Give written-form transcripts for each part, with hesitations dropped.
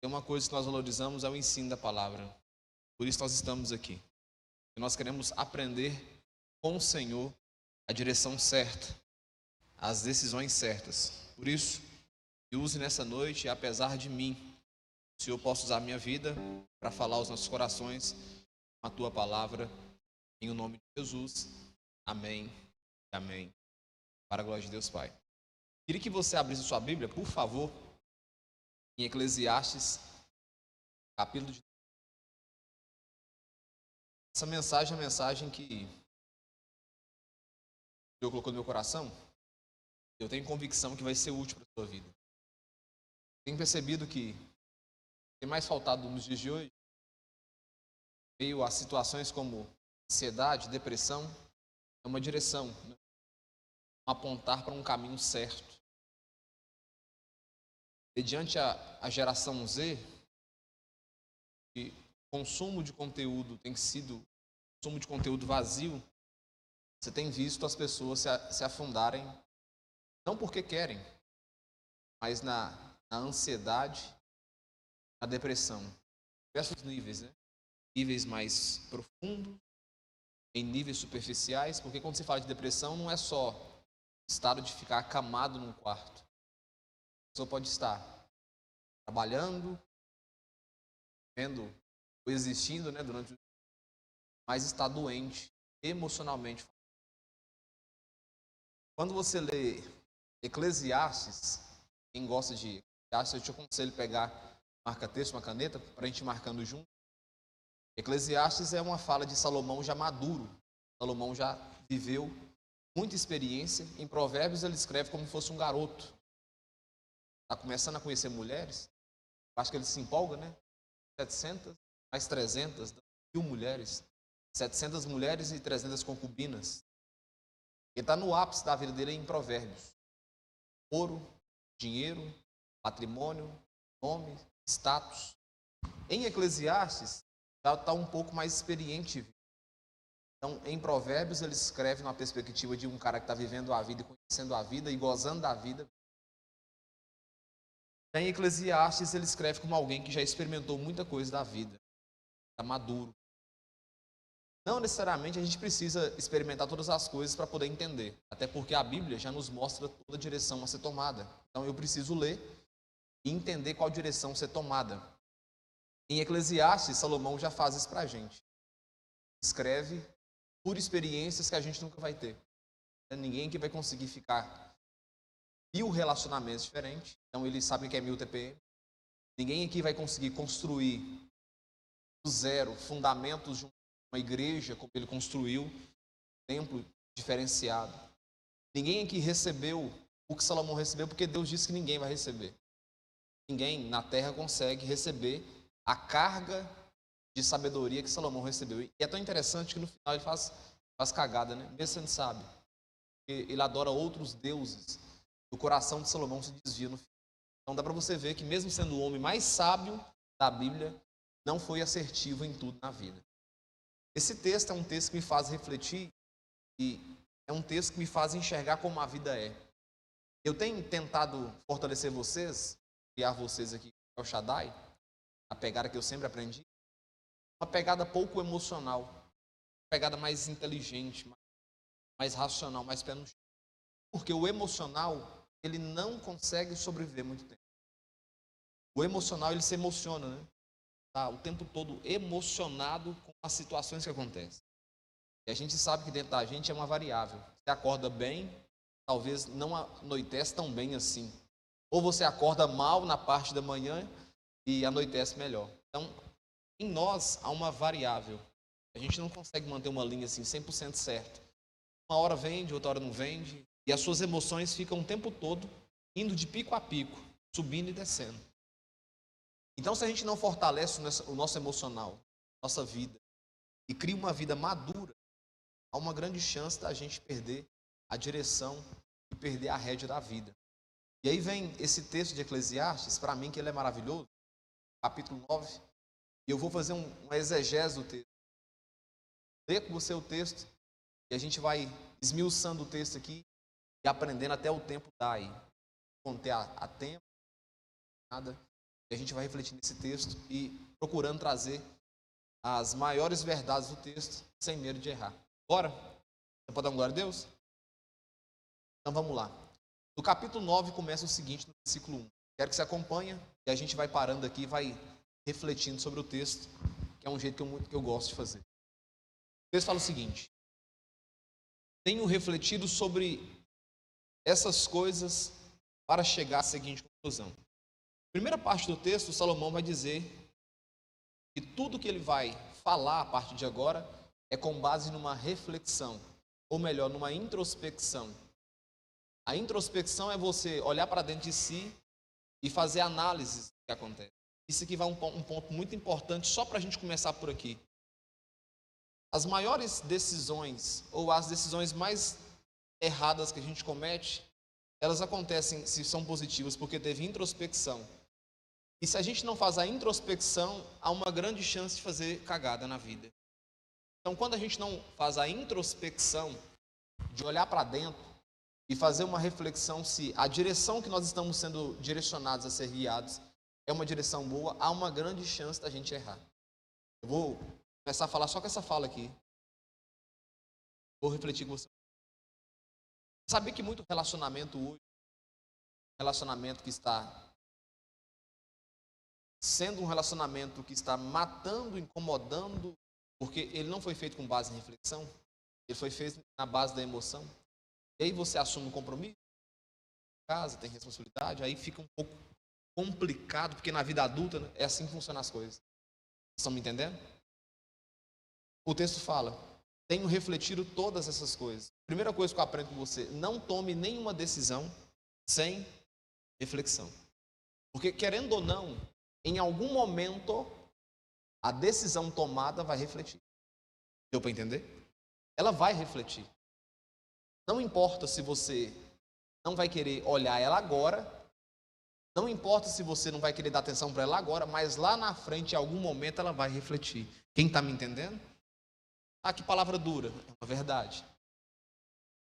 Tem uma coisa que nós valorizamos, é o ensino da palavra. Por isso nós estamos aqui. E nós queremos aprender com o Senhor a direção certa, as decisões certas. Por isso, que use nessa noite, apesar de mim, o Senhor possa usar a minha vida para falar aos nossos corações a tua palavra, em o nome de Jesus. Amém. Amém. Para a glória de Deus Pai. Queria que você abrisse sua Bíblia, por favor, em Eclesiastes, capítulo de... Essa mensagem é uma mensagem que Deus colocou no meu coração. Eu tenho convicção que vai ser útil para a sua vida. Tenho percebido que tem mais faltado nos dias de hoje, meio a situações como ansiedade, depressão, é uma direção, né? Apontar para um caminho certo. Mediante a geração Z, que o consumo de conteúdo tem sido consumo de conteúdo vazio, você tem visto as pessoas se afundarem, não porque querem, mas na ansiedade, na depressão. Diversos níveis, né? Níveis mais profundos, em níveis superficiais, porque quando se fala de depressão, não é só estado de ficar acamado num quarto. A pessoa pode estar trabalhando, vendo ou existindo, né, durante o dia, mas está doente emocionalmente. Quando você lê Eclesiastes, quem gosta de Eclesiastes, eu te aconselho pegar marca-texto, uma caneta, para a gente ir marcando junto. Eclesiastes é uma fala de Salomão já maduro. Salomão já viveu muita experiência. Em Provérbios ele escreve como se fosse um garoto. Está começando a conhecer mulheres. Acho que ele se empolga, né? 700, mais 300, 1.000 mulheres. 700 mulheres e 300 concubinas. Ele está no ápice da vida dele em Provérbios. Ouro, dinheiro, patrimônio, nome, status. Em Eclesiastes, já está um pouco mais experiente. Então, em Provérbios, ele escreve numa perspectiva de um cara que está vivendo a vida, conhecendo a vida e gozando da vida. Em Eclesiastes, ele escreve como alguém que já experimentou muita coisa da vida, está maduro. Não necessariamente a gente precisa experimentar todas as coisas para poder entender, até porque a Bíblia já nos mostra toda a direção a ser tomada. Então, eu preciso ler e entender qual direção ser tomada. Em Eclesiastes, Salomão já faz isso para a gente. Escreve por experiências que a gente nunca vai ter. Ninguém que vai conseguir ficar 1000 relacionamentos diferentes. Então, eles sabem que é 1000 TPM. Ninguém aqui vai conseguir construir do zero fundamentos de uma igreja como ele construiu, um templo diferenciado. Ninguém aqui recebeu o que Salomão recebeu, porque Deus disse que ninguém vai receber. Ninguém na terra consegue receber a carga de sabedoria que Salomão recebeu. E é tão interessante que no final ele faz cagada, né? Mesmo sendo sábio. Ele adora outros deuses. O coração de Salomão se desvia no final. Então dá para você ver que mesmo sendo o homem mais sábio da Bíblia, não foi assertivo em tudo na vida. Esse texto é um texto que me faz refletir e é um texto que me faz enxergar como a vida é. Eu tenho tentado fortalecer vocês, criar vocês aqui com o Shaddai, a pegada que eu sempre aprendi, uma pegada pouco emocional, uma pegada mais inteligente, mais racional, mais pé no chão. Porque o emocional, ele não consegue sobreviver muito tempo. O emocional, ele se emociona, né? Tá o tempo todo emocionado com as situações que acontecem. E a gente sabe que dentro da gente é uma variável. Você acorda bem, talvez não anoitece tão bem assim. Ou você acorda mal na parte da manhã e anoitece melhor. Então, em nós há uma variável. A gente não consegue manter uma linha assim 100% certa. Uma hora vende, outra hora não vende. E as suas emoções ficam o tempo todo indo de pico a pico, subindo e descendo. Então, se a gente não fortalece o nosso emocional, nossa vida, e cria uma vida madura, há uma grande chance da gente perder a direção e perder a rédea da vida. E aí vem esse texto de Eclesiastes, para mim que ele é maravilhoso, capítulo 9, e eu vou fazer uma exegese do texto. Lê com você o texto, e a gente vai esmiuçando o texto aqui, e aprendendo até o tempo dar aí. Conter a tempo, nada. E a gente vai refletir nesse texto e procurando trazer as maiores verdades do texto sem medo de errar. Bora? Você pode dar um glória a Deus? Então vamos lá. No capítulo 9 começa o seguinte, no versículo 1. Quero que você acompanhe e a gente vai parando aqui e vai refletindo sobre o texto, que é um jeito que eu gosto de fazer. O texto fala o seguinte: tenho refletido sobre essas coisas para chegar à seguinte conclusão. Primeira parte do texto, Salomão vai dizer que tudo que ele vai falar a partir de agora é com base numa reflexão, ou melhor, numa introspecção. A introspecção é você olhar para dentro de si e fazer análises do que acontece. Isso aqui vai um ponto muito importante só para a gente começar por aqui. As maiores decisões, ou as decisões mais erradas que a gente comete, elas acontecem, se são positivas, porque teve introspecção. E se a gente não faz a introspecção, há uma grande chance de fazer cagada na vida. Então, quando a gente não faz a introspecção, de olhar para dentro e fazer uma reflexão se a direção que nós estamos sendo direcionados a ser guiados é uma direção boa, há uma grande chance da gente errar. Eu vou começar a falar só com essa fala aqui. Vou refletir com você. Sabia que muito relacionamento hoje, relacionamento que está sendo um relacionamento que está matando, incomodando, porque ele não foi feito com base em reflexão, ele foi feito na base da emoção. E aí você assume um compromisso, casa, tem responsabilidade, aí fica um pouco complicado, porque na vida adulta é assim que funcionam as coisas. Vocês estão me entendendo? O texto fala: tenho refletido todas essas coisas. Primeira coisa que eu aprendo com você: não tome nenhuma decisão sem reflexão. Porque, querendo ou não, em algum momento, a decisão tomada vai refletir. Deu para entender? Ela vai refletir. Não importa se você não vai querer olhar ela agora, não importa se você não vai querer dar atenção para ela agora, mas lá na frente, em algum momento, ela vai refletir. Quem está me entendendo? Ah, que palavra dura. É uma verdade.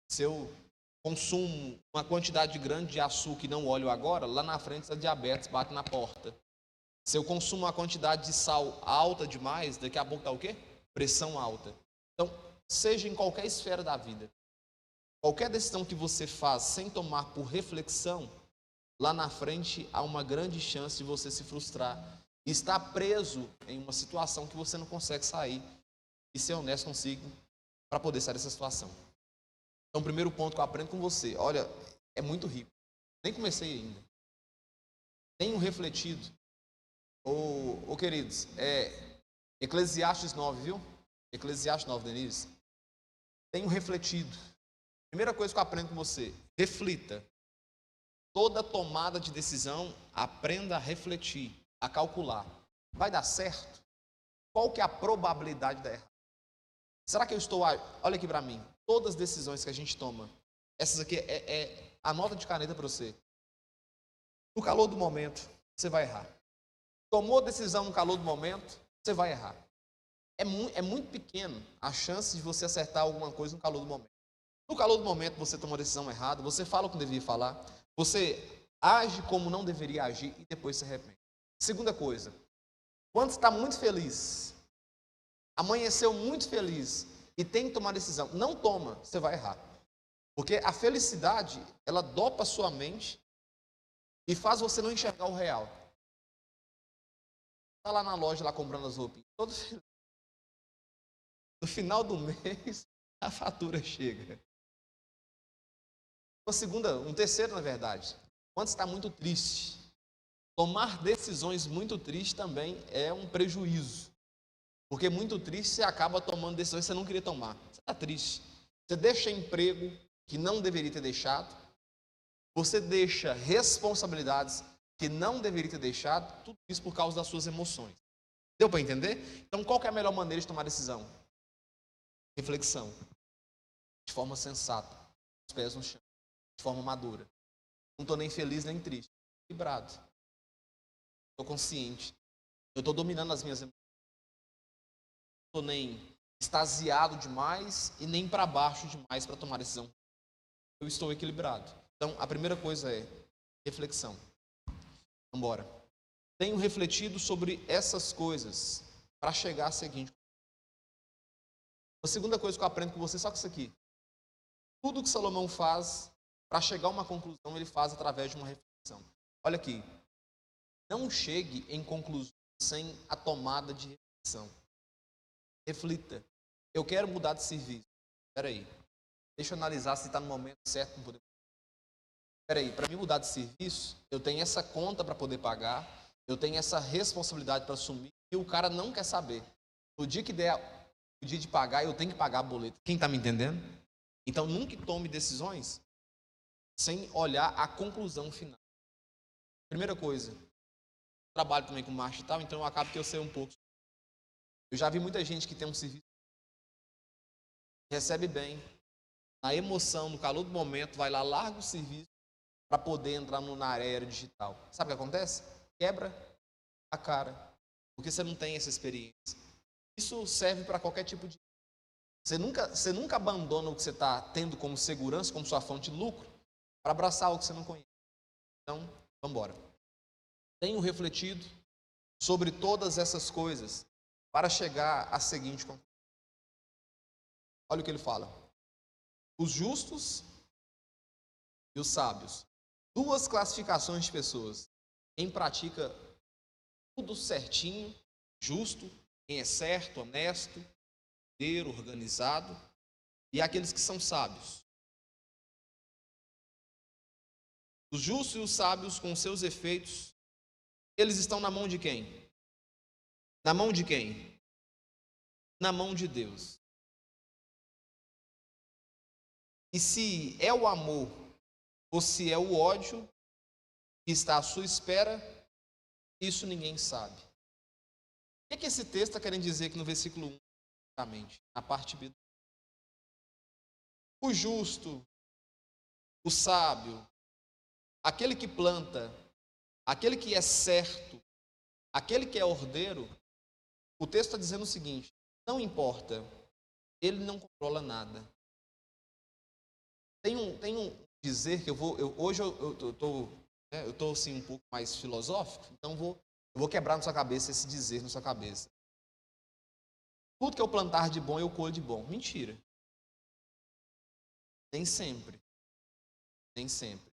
Se eu consumo uma quantidade grande de açúcar e não olho agora, lá na frente a diabetes bate na porta. Se eu consumo uma quantidade de sal alta demais, daqui a pouco está o quê? Pressão alta. Então, seja em qualquer esfera da vida, qualquer decisão que você faz sem tomar por reflexão, lá na frente há uma grande chance de você se frustrar e estar preso em uma situação que você não consegue sair e ser honesto consigo para poder sair dessa situação. Então, o primeiro ponto que eu aprendo com você, olha, é muito rico. Nem comecei ainda. Tenho refletido. Queridos, Eclesiastes 9, viu? Eclesiastes 9, Denise. Tenho refletido. Primeira coisa que eu aprendo com você, reflita. Toda tomada de decisão, aprenda a refletir, a calcular. Vai dar certo? Qual que é a probabilidade de dar errado? Será que eu estou... Olha aqui para mim. Todas as decisões que a gente toma, essas aqui é a nota de caneta para você. No calor do momento, você vai errar. Tomou decisão no calor do momento, você vai errar. É muito pequeno a chance de você acertar alguma coisa no calor do momento. No calor do momento, você toma uma decisão errada, você fala o que não deveria falar, você age como não deveria agir e depois se arrepende. Segunda coisa, quando você está muito feliz, amanheceu muito feliz e tem que tomar decisão, não toma, você vai errar. Porque a felicidade, ela dopa a sua mente e faz você não enxergar o real. Está lá na loja, lá comprando as roupas, todo feliz. No final do mês, a fatura chega. Um terceiro, na verdade, quando você está muito triste, tomar decisões muito tristes também é um prejuízo. Porque muito triste você acaba tomando decisões que você não queria tomar. Você está triste. Você deixa emprego que não deveria ter deixado. Você deixa responsabilidades que não deveria ter deixado. Tudo isso por causa das suas emoções. Deu para entender? Então, qual que é a melhor maneira de tomar decisão? Reflexão. De forma sensata. Os pés no chão. De forma madura. Não estou nem feliz nem triste. Estou equilibrado. Estou consciente. Eu estou dominando as minhas emoções. Não estou nem extasiado demais e nem para baixo demais para tomar decisão. Eu estou equilibrado. Então, a primeira coisa é reflexão. Vamos embora. tenho refletido sobre essas coisas para chegar à seguinte. A segunda coisa que eu aprendo com você, só que isso aqui. Tudo que Salomão faz para chegar a uma conclusão, ele faz através de uma reflexão. Olha aqui. Não chegue em conclusão sem a tomada de reflexão. Reflita. Eu quero mudar de serviço. Espera aí. Deixa eu analisar se está no momento certo para poder. Espera aí. Para mim mudar de serviço, eu tenho essa conta para poder pagar, eu tenho essa responsabilidade para assumir e o cara não quer saber. No dia que der o dia de pagar, eu tenho que pagar a boleta. Quem está me entendendo? Então nunca tome decisões sem olhar a conclusão final. Primeira coisa. Trabalho também com marketing e tal, então eu acabo que eu sei um pouco. Eu já vi muita gente que tem um serviço, recebe bem, na emoção, no calor do momento, vai lá, larga o serviço para poder entrar na era digital. Sabe o que acontece? Quebra a cara, porque você não tem essa experiência. Isso serve para qualquer tipo de... Você nunca abandona o que você está tendo como segurança, como sua fonte de lucro, para abraçar o que você não conhece. Então, vamos embora. Tenho refletido sobre todas essas coisas para chegar à seguinte conclusão. Olha o que ele fala. Os justos e os sábios. Duas classificações de pessoas. Quem pratica tudo certinho, justo, quem é certo, honesto, organizado, e aqueles que são sábios. Os justos e os sábios, com seus efeitos, eles estão na mão de quem? Na mão de quem? Na mão de Deus. E se é o amor ou se é o ódio que está à sua espera, isso ninguém sabe. O que esse texto está querendo dizer aqui no versículo 1? Na parte B. O justo, o sábio, aquele que planta, aquele que é certo, aquele que é ordeiro, o texto está dizendo o seguinte: não importa, ele não controla nada. Tem um dizer que hoje eu estou assim um pouco mais filosófico, então eu vou quebrar na sua cabeça esse dizer na sua cabeça. Tudo que eu plantar de bom, eu colho de bom. Mentira. Nem sempre. Nem sempre.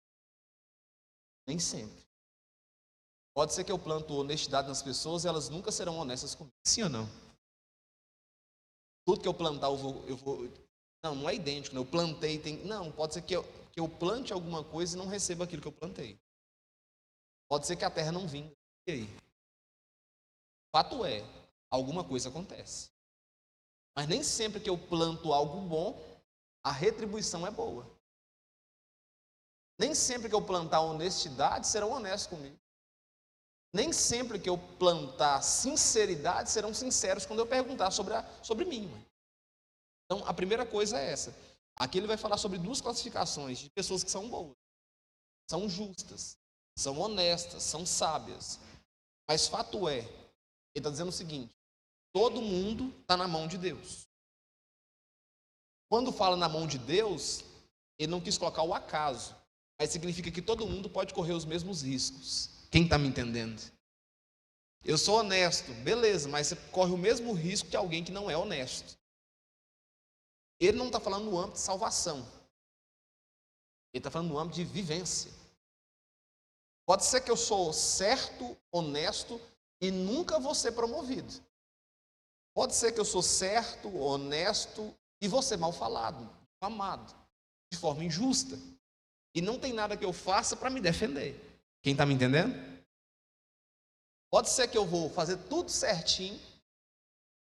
Nem sempre. Pode ser que eu planto honestidade nas pessoas e elas nunca serão honestas comigo. Sim ou não? Tudo que eu plantar, eu vou... Não é idêntico. Eu plantei, não, pode ser que eu plante alguma coisa e não receba aquilo que eu plantei. Pode ser que a terra não vingue. E aí? Fato é, alguma coisa acontece. Mas nem sempre que eu planto algo bom, a retribuição é boa. Nem sempre que eu plantar honestidade, serão honestos comigo. Nem sempre que eu plantar sinceridade, serão sinceros quando eu perguntar sobre mim. Então, a primeira coisa é essa. Aqui ele vai falar sobre duas classificações de pessoas que são boas, são justas, são honestas, são sábias. Mas fato é, ele está dizendo o seguinte: todo mundo está na mão de Deus. Quando fala na mão de Deus, ele não quis colocar o acaso, mas significa que todo mundo pode correr os mesmos riscos. Quem está me entendendo? Eu sou honesto, beleza, mas você corre o mesmo risco que alguém que não é honesto. Ele não está falando no âmbito de salvação. Ele está falando no âmbito de vivência. Pode ser que eu sou certo, honesto e nunca vou ser promovido. Pode ser que eu sou certo, honesto e vou ser mal falado, amado, de forma injusta. E não tem nada que eu faça para me defender. Quem está me entendendo? Pode ser que eu vou fazer tudo certinho,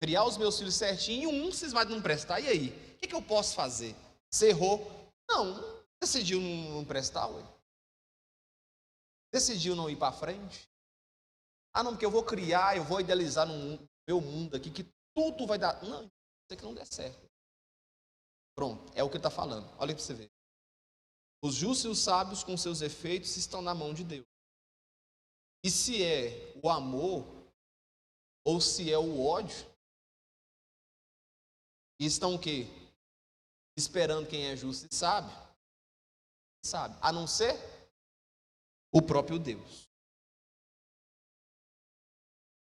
criar os meus filhos certinho, e vocês vão não prestar. E aí? O que eu posso fazer? Você errou? Não, decidiu não prestar, ué. Decidiu não ir para frente. Ah, não, porque eu vou criar, eu vou idealizar no meu mundo aqui, que tudo vai dar. Não, isso aqui não der certo. Pronto, é o que ele está falando. Olha para você ver. Os justos e os sábios, com seus efeitos, estão na mão de Deus. E se é o amor, ou se é o ódio, estão o quê? Esperando quem é justo e sábio, sabe? A não ser o próprio Deus.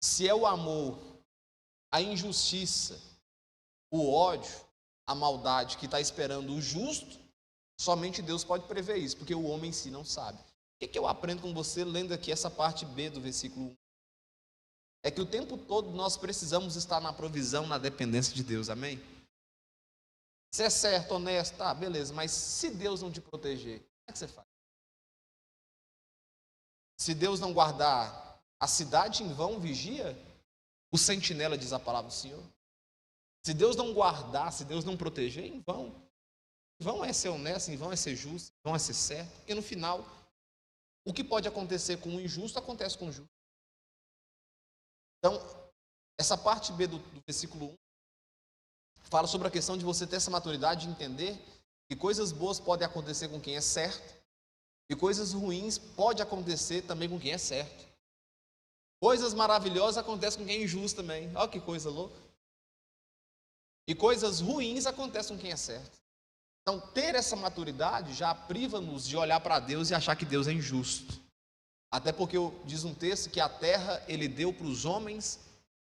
se é o amor, a injustiça, o ódio, a maldade que está esperando o justo, somente Deus pode prever isso, porque o homem em si não sabe. O que eu aprendo com você lendo aqui essa parte B do versículo 1? É que o tempo todo nós precisamos estar na provisão, na dependência de Deus, amém? Se é certo, honesto, tá, beleza, mas se Deus não te proteger, como é que você faz? Se Deus não guardar a cidade, em vão vigia o sentinela, diz a palavra do Senhor. Se Deus não guardar, se Deus não proteger, em vão. Em vão é ser honesto, em vão é ser justo, em vão é ser certo, porque no final, o que pode acontecer com o injusto, acontece com o justo. Então, essa parte B do versículo 1 fala sobre a questão de você ter essa maturidade de entender que coisas boas podem acontecer com quem é certo e coisas ruins podem acontecer também com quem é certo. Coisas maravilhosas acontecem com quem é injusto também. Olha que coisa louca. E coisas ruins acontecem com quem é certo. Então, ter essa maturidade já priva-nos de olhar para Deus e achar que Deus é injusto. Até porque diz um texto que a terra Ele deu para os homens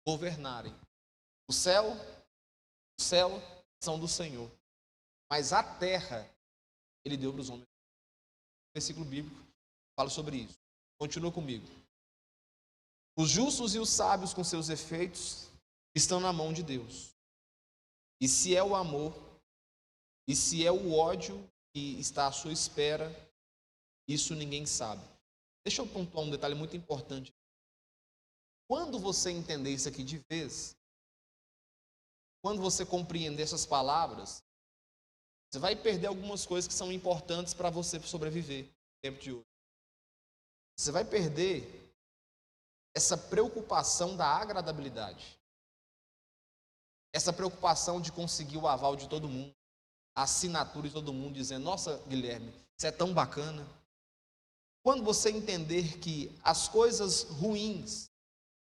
governarem. O céu são do Senhor. Mas a terra Ele deu para os homens. O versículo bíblico fala sobre isso. Continua comigo. Os justos e os sábios com seus efeitos estão na mão de Deus. E se é o amor, e se é o ódio que está à sua espera, isso ninguém sabe. Deixa eu pontuar um detalhe muito importante. Quando você entender isso aqui de vez, quando você compreender essas palavras, você vai perder algumas coisas que são importantes para você sobreviver no tempo de hoje. Você vai perder essa preocupação da agradabilidade. Essa preocupação de conseguir o aval de todo mundo, a assinatura de todo mundo, dizendo, nossa, Guilherme, você é tão bacana. Quando você entender que as coisas ruins,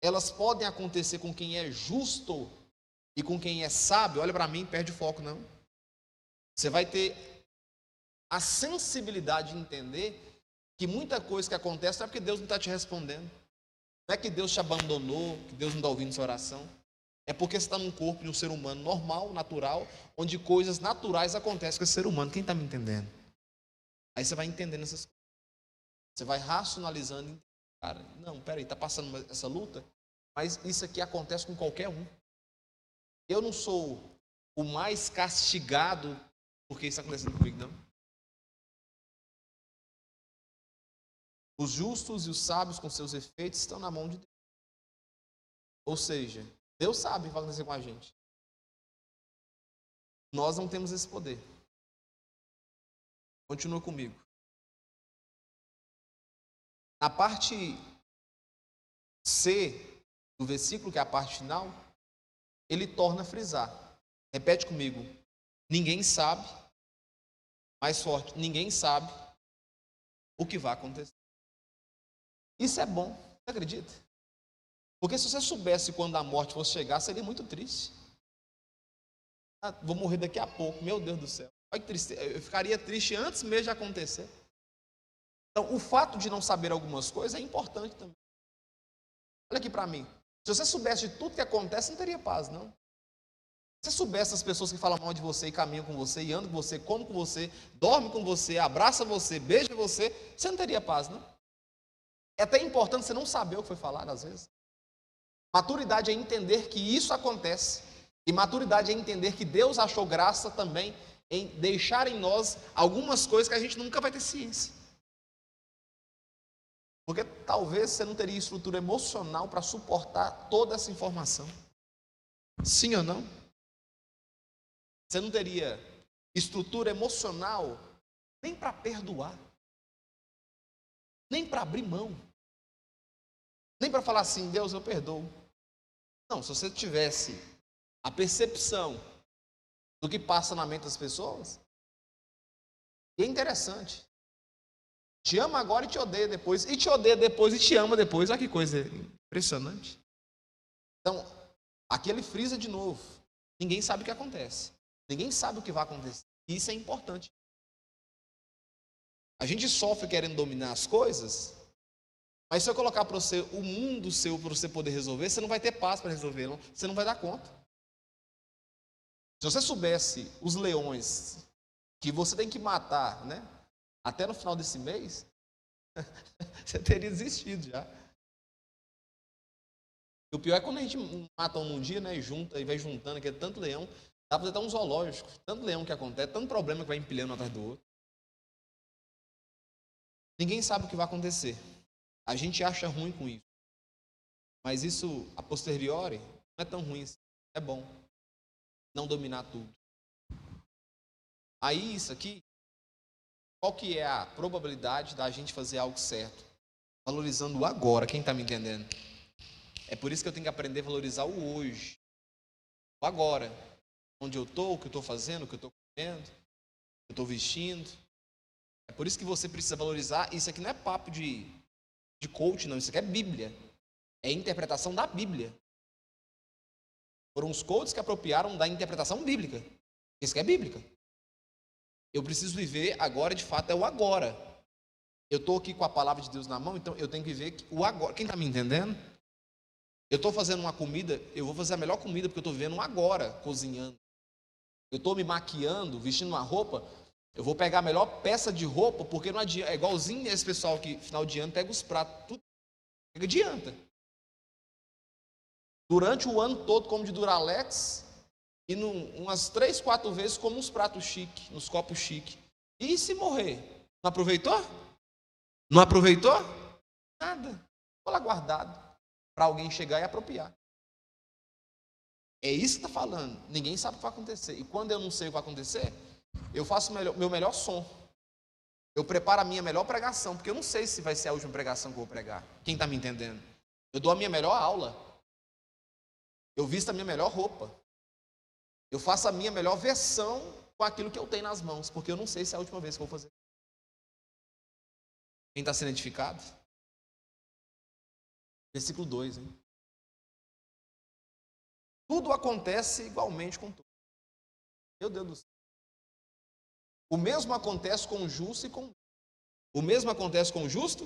elas podem acontecer com quem é justo e com quem é sábio, olha para mim, perde o foco não. Você vai ter a sensibilidade de entender que muita coisa que acontece não é porque Deus não está te respondendo. Não é que Deus te abandonou, que Deus não está ouvindo sua oração. É porque você está num corpo de um ser humano normal, natural, onde coisas naturais acontecem com esse ser humano. Quem está me entendendo? Aí você vai entendendo essas coisas. Você vai racionalizando. Cara, não, peraí, está passando essa luta, mas isso aqui acontece com qualquer um. Eu não sou o mais castigado porque isso está acontecendo comigo, não. Os justos e os sábios com seus efeitos estão na mão de Deus. Ou seja, Deus sabe o que vai acontecer com a gente. Nós não temos esse poder. Continua comigo. Na parte C do versículo, que é a parte final, ele torna a frisar. Repete comigo. Ninguém sabe, mais forte, ninguém sabe o que vai acontecer. Isso é bom, você acredita? Porque se você soubesse quando a morte fosse chegar, seria muito triste. Ah, vou morrer daqui a pouco, meu Deus do céu. Olha que triste. Eu ficaria triste antes mesmo de acontecer. Então, o fato de não saber algumas coisas é importante também. Olha aqui para mim. Se você soubesse de tudo que acontece, não teria paz, não. Se você soubesse as pessoas que falam mal de você e caminham com você, e andam com você, comem com você, dormem com você, abraçam você, beijam você, você não teria paz, não. É até importante você não saber o que foi falado às vezes. Maturidade é entender que isso acontece. E maturidade é entender que Deus achou graça também em deixar em nós algumas coisas que a gente nunca vai ter ciência. Porque talvez você não teria estrutura emocional para suportar toda essa informação. Sim ou não? Você não teria estrutura emocional nem para perdoar, nem para abrir mão, nem para falar assim, Deus, eu perdoo. Não, se você tivesse a percepção do que passa na mente das pessoas, e é interessante. Te ama agora e te odeia depois, e te odeia depois e te ama depois. Olha que coisa impressionante. Então, aqui ele frisa de novo. Ninguém sabe o que acontece. Ninguém sabe o que vai acontecer. E isso é importante. A gente sofre querendo dominar as coisas, Mas se eu colocar para você o mundo seu para você poder resolver, você não vai ter paz para resolver, não. Você não vai dar conta. Se você soubesse os leões que você tem que matar, né, até no final desse mês, você teria desistido já. E o pior é quando a gente mata um num dia, né, e junta, e vai juntando, que é tanto leão, dá para fazer até um zoológico, tanto leão que acontece, tanto problema que vai empilhando um atrás do outro. Ninguém sabe o que vai acontecer. A gente acha ruim com isso. Mas isso, a posteriori, não é tão ruim assim. É bom não dominar tudo. Aí, isso aqui, qual que é a probabilidade da gente fazer algo certo? Valorizando o agora, quem está me entendendo? É por isso que eu tenho que aprender a valorizar o hoje. O agora. Onde eu estou, o que eu estou fazendo, o que eu estou comendo, o que eu estou vestindo. É por isso que você precisa valorizar. Isso aqui não é papo de coach, não. Isso aqui é Bíblia. É interpretação da Bíblia. Foram os coaches que apropriaram da interpretação bíblica. Isso aqui é bíblica. Eu preciso viver agora, de fato, é o agora. Eu estou aqui com a palavra de Deus na mão, então eu tenho que viver o agora. Quem está me entendendo? Eu estou fazendo uma comida, eu vou fazer a melhor comida porque eu estou vendo um agora cozinhando. Eu estou me maquiando, vestindo uma roupa, eu vou pegar a melhor peça de roupa, porque não adianta, é igualzinho esse pessoal que, final de ano, pega os pratos, tudo, não adianta. Durante o ano todo, como de Duralex, e umas 3, 4 vezes, como uns pratos chiques, nos copos chiques. E se morrer? Não aproveitou? Não aproveitou? Nada. Ficou lá guardado, para alguém chegar e apropriar. É isso que está falando. Ninguém sabe o que vai acontecer. E quando eu não sei o que vai acontecer, eu faço meu melhor som. Eu preparo a minha melhor pregação, porque eu não sei se vai ser a última pregação que eu vou pregar. Quem está me entendendo? Eu dou a minha melhor aula. Eu visto a minha melhor roupa. Eu faço a minha melhor versão com aquilo que eu tenho nas mãos, porque eu não sei se é a última vez que eu vou fazer. Quem está sendo edificado? Versículo 2, hein? Tudo acontece igualmente com tudo. Meu Deus do céu. O mesmo acontece com o justo e com o mesmo acontece com o justo?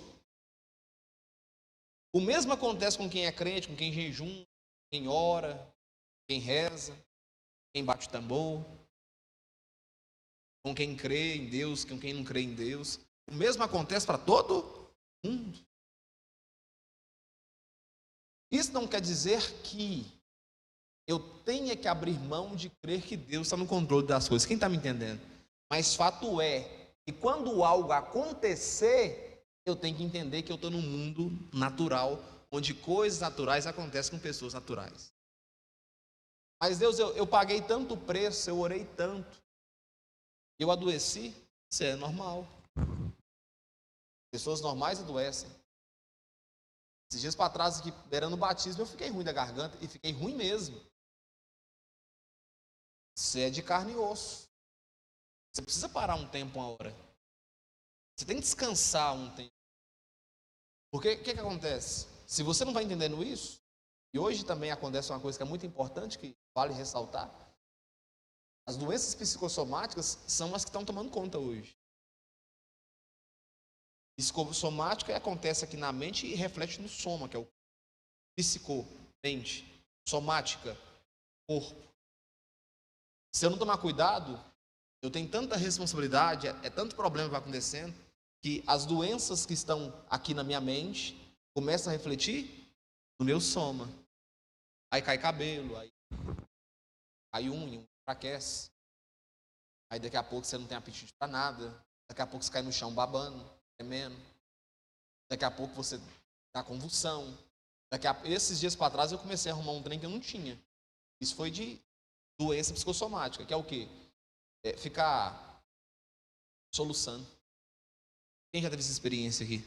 O mesmo acontece com quem é crente, com quem jejum, quem ora, quem reza, quem bate tambor, com quem crê em Deus, com quem não crê em Deus. O mesmo acontece para todo mundo. Isso não quer dizer que eu tenha que abrir mão de crer que Deus está no controle das coisas. Quem está me entendendo? Mas fato é que quando algo acontecer, eu tenho que entender que eu estou num mundo natural, onde coisas naturais acontecem com pessoas naturais. Mas Deus, eu paguei tanto preço, eu orei tanto, eu adoeci, isso é normal. Pessoas normais adoecem. Esses dias para trás, aqui, beirando o batismo, eu fiquei ruim da garganta, e fiquei ruim mesmo. Você é de carne e osso. Você precisa parar um tempo, uma hora. Você tem que descansar um tempo. Porque o que acontece? Se você não vai entendendo isso, e hoje também acontece uma coisa que é muito importante, que vale ressaltar, as doenças psicossomáticas são as que estão tomando conta hoje. Psicossomática acontece aqui na mente e reflete no soma, que é o psico, mente, somática, corpo. Se eu não tomar cuidado, eu tenho tanta responsabilidade, é tanto problema que vai acontecendo, que as doenças que estão aqui na minha mente começam a refletir no meu soma. Aí cai cabelo, aí cai unha, enfraquece. Aí daqui a pouco você não tem apetite para nada. Daqui a pouco você cai no chão babando, tremendo. Daqui a pouco você dá convulsão. Esses dias para trás eu comecei a arrumar um trem que eu não tinha. Isso foi de doença psicossomática, que é o quê? Ficar soluçando. Quem já teve essa experiência aqui?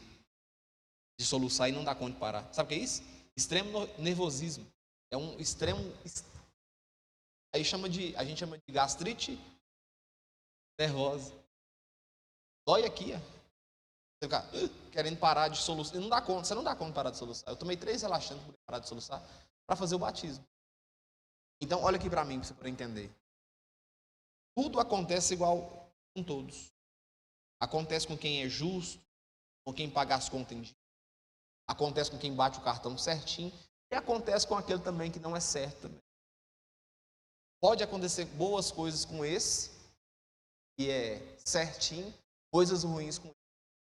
De soluçar e não dar conta de parar. Sabe o que é isso? Extremo nervosismo. É um extremo. Aí a gente chama de gastrite nervosa. Dói aqui, ó. Você fica querendo parar de soluçar. E não dá conta, você não dá conta de parar de soluçar. Eu tomei 3 relaxantes para parar de soluçar para fazer o batismo. Então, olha aqui para mim, para você poder entender. Tudo acontece igual com todos. Acontece com quem é justo, com quem paga as contas em dia. Acontece com quem bate o cartão certinho e acontece com aquele também que não é certo também. Pode acontecer boas coisas com esse, que é certinho, coisas ruins com esse.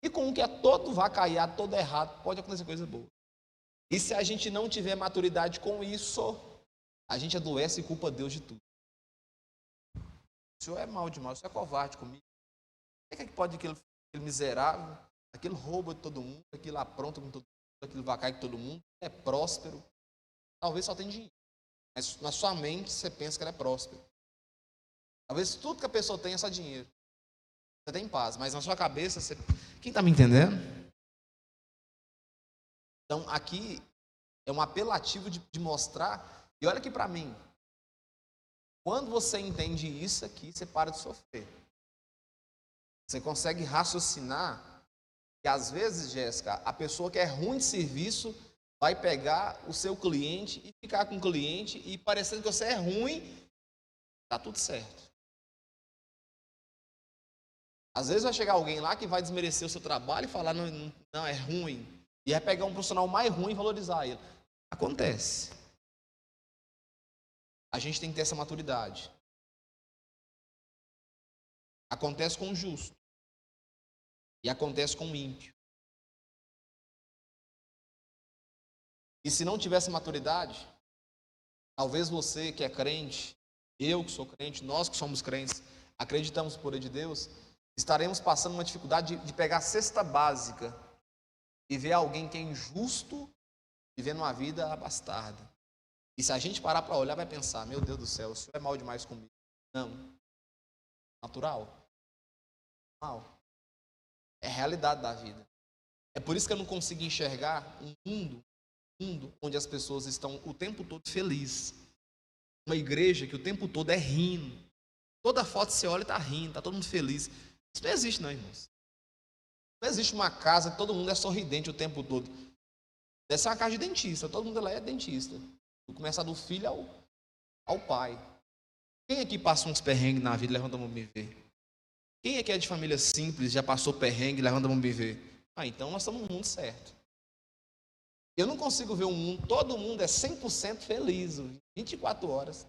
E com o que é todo vacaiado, todo errado, pode acontecer coisa boa. E se a gente não tiver maturidade com isso, a gente adoece e culpa Deus de tudo. O senhor é mau demais, o senhor é covarde comigo. O que é que pode aquele miserável, aquele rouba de todo mundo, aquele apronta com todo mundo, aquele vacai com todo mundo, é próspero. Talvez só tenha dinheiro. Mas na sua mente você pensa que ela é próspera. Talvez tudo que a pessoa tem é só dinheiro. Você tem paz, mas na sua cabeça você... Quem está me entendendo? Então aqui é um apelativo de mostrar. E olha aqui para mim. Quando você entende isso aqui, você para de sofrer. Você consegue raciocinar que às vezes, Jéssica, a pessoa que é ruim de serviço vai pegar o seu cliente e ficar com o cliente e parecendo que você é ruim, tá tudo certo. Às vezes vai chegar alguém lá que vai desmerecer o seu trabalho e falar, não, é ruim. E vai pegar um profissional mais ruim e valorizar ele. Acontece. A gente tem que ter essa maturidade. Acontece com o justo. E acontece com o ímpio. E se não tivesse maturidade, talvez você que é crente, eu que sou crente, nós que somos crentes, acreditamos no poder de Deus, estaremos passando uma dificuldade de pegar a cesta básica e ver alguém que é injusto vivendo uma vida abastarda. E se a gente parar para olhar, vai pensar, meu Deus do céu, o senhor é mal demais comigo. Não. Natural. Normal. É a realidade da vida. É por isso que eu não consigo enxergar um mundo onde as pessoas estão o tempo todo felizes. Uma igreja que o tempo todo é rindo. Toda foto você olha e está rindo, está todo mundo feliz. Isso não existe não, irmãos. Não existe uma casa que todo mundo é sorridente o tempo todo. Deve ser uma casa de dentista, todo mundo lá é dentista. Começar do filho ao pai. Quem aqui passa uns perrengues na vida, levanta a mão me ver. Quem aqui é de família simples, já passou perrengue, levanta a mão me ver. Então nós estamos no mundo certo. Eu não consigo ver um mundo, todo mundo é 100% feliz, 24 horas.